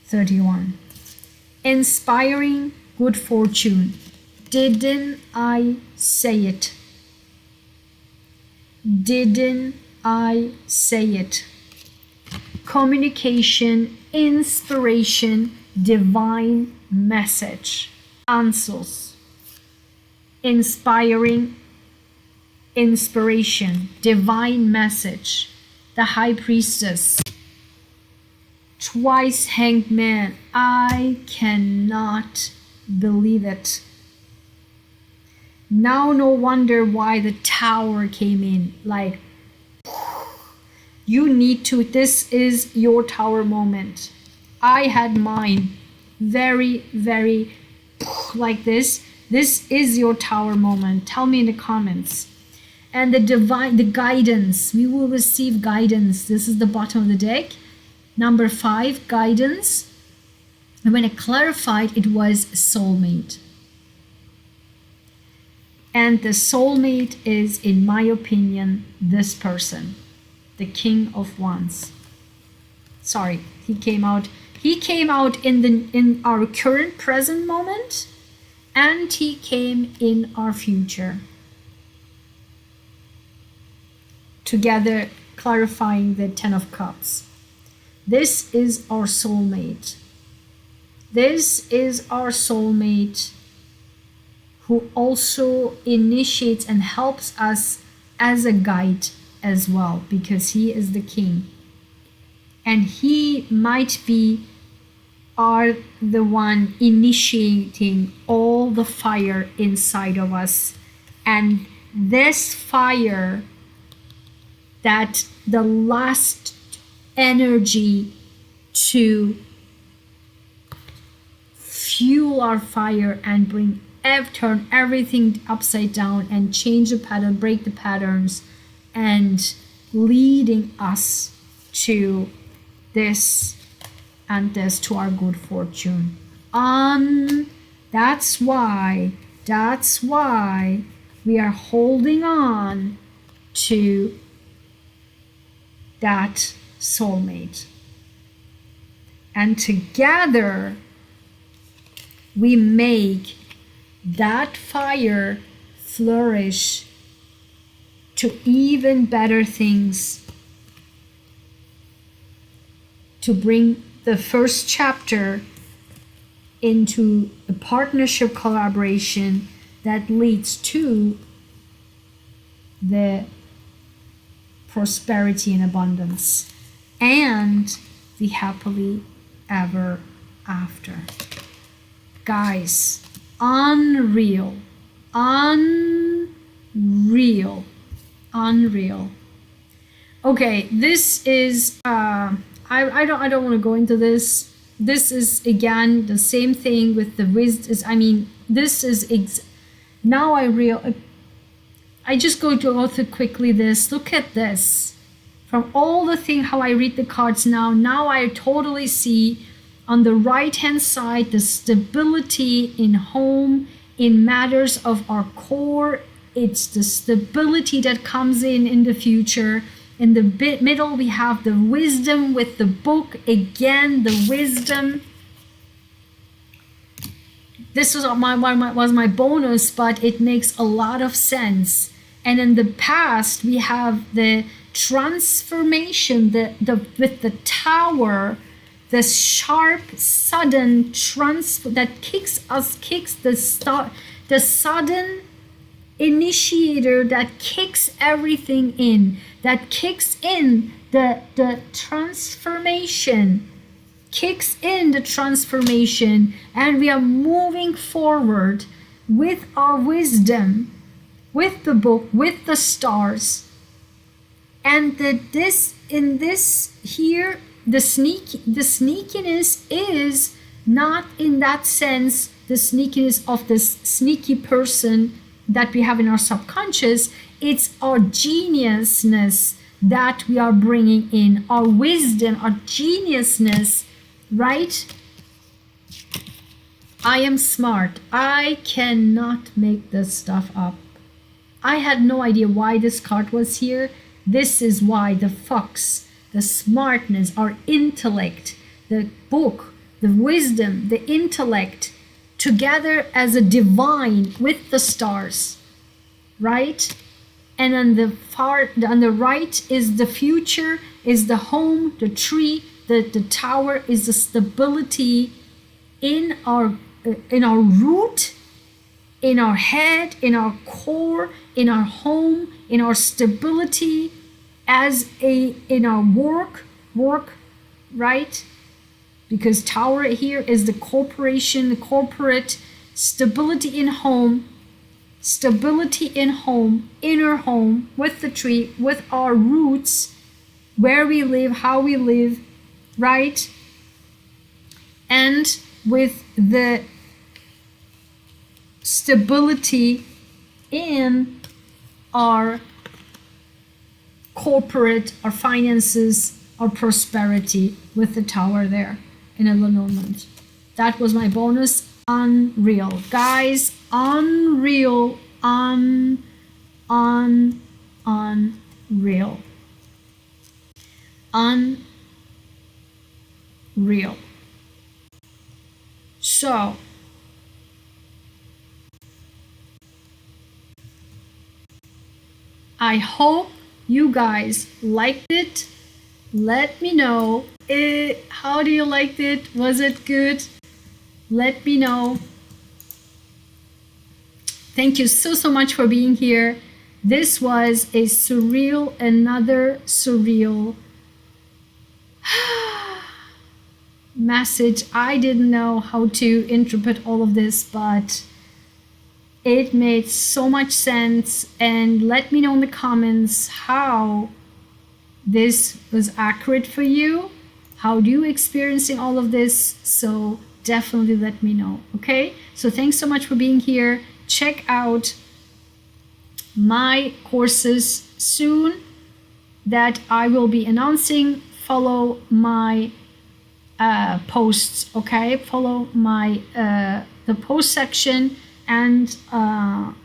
31. Inspiring good fortune. Didn't I say it? Didn't I say it? Communication, inspiration, divine message. Answers. Inspiring, inspiration, divine message. The High Priestess. Twice Hanged Man. I cannot believe it. Now no wonder why the Tower came in. Like, you need to, this is your Tower moment. I had mine very, very like this. This is your Tower moment. Tell me in the comments. And the guidance. We will receive guidance. This is the bottom of the deck. Number 5, guidance. And when it clarified, it was soulmate. And And the soulmate is, in my opinion, this person, the King of Wands. Sorry, he came out in our current present moment, and he came in our future. Together clarifying the Ten of Cups. This is our soulmate. This is our soulmate who also initiates and helps us as a guide as well, because he is the king. And he might be the one initiating all the fire inside of us. And this fire, that the last energy to fuel our fire and turn everything upside down and change the pattern, break the patterns, and leading us to this and this, to our good fortune. That's why we are holding on to that soulmate. And together we make that fire flourish to even better things, to bring the first chapter into a partnership collaboration that leads to the prosperity and abundance and the happily ever after. Guys, unreal. Okay, this is I don't want to go into this. This is again the same thing with the wisdom. I mean, this is now I just go through quickly this. Look at this. From all the thing how I read the cards now I totally see on the right hand side the stability in home, in matters of our core. It's the stability that comes in the future. In the middle we have the wisdom with the book. Again, the wisdom. This was my bonus, but it makes a lot of sense. And in the past we have the transformation, with the tower, the sharp, sudden transfer that kicks the sudden initiator that kicks everything in, that kicks in the transformation, and we are moving forward with our wisdom, with the book, with the stars. And this here, the sneakiness is not in that sense the sneakiness of this sneaky person that we have in our subconscious. It's our geniusness that we are bringing in, our wisdom, our geniusness, right? I am smart. I cannot make this stuff up. I had no idea why this card was here. This is why the fox, the smartness, our intellect, the book, the wisdom, the intellect, together as a divine with the stars, right? And on the right is the future, is the home, the tree, the tower is the stability in our root, in our head, in our core, in our home, in our stability, in our work, right? Because tower here is the corporation, the corporate, stability in home, inner home, with the tree, with our roots, where we live, how we live, right? And with the stability in our corporate, our finances, our prosperity, with the tower there in a lineament. That was my bonus. Unreal, guys, unreal Unreal. Unreal. So I hope you guys liked it. Let me know. How do you like it? Was it good? Let me know. Thank you so much for being here. This was another surreal message. I didn't know how to interpret all of this, but it made so much sense. And let me know in the comments how this was accurate for you. How do you experiencing all of this? So definitely let me know. Okay, so thanks so much for being here. Check out my courses soon that I will be announcing. Follow my posts. Okay, follow my the post section and on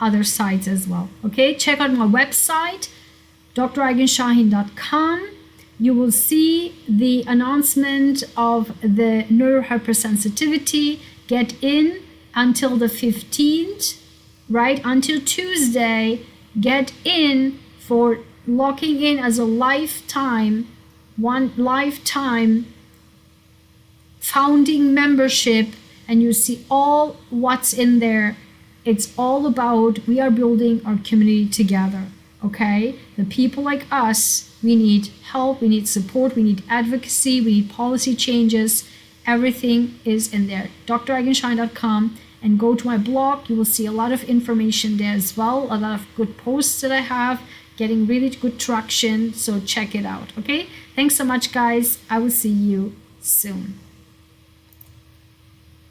other sites as well. Okay, check out my website draigenshaheen.com. You will see the announcement of the NeuroHyperSensitivity. Get in until the 15th, right? Until Tuesday. Get in for locking in as a one lifetime founding membership, and you see all what's in there. It's all about we are building our community together. Okay, the people like us, we need help, we need support, we need advocacy, we need policy changes. Everything is in there. draigenshaheen.com, and go to my blog. You will see a lot of information there as well, a lot of good posts that I have, getting really good traction. So check it out. Okay, thanks so much, guys. I will see you soon.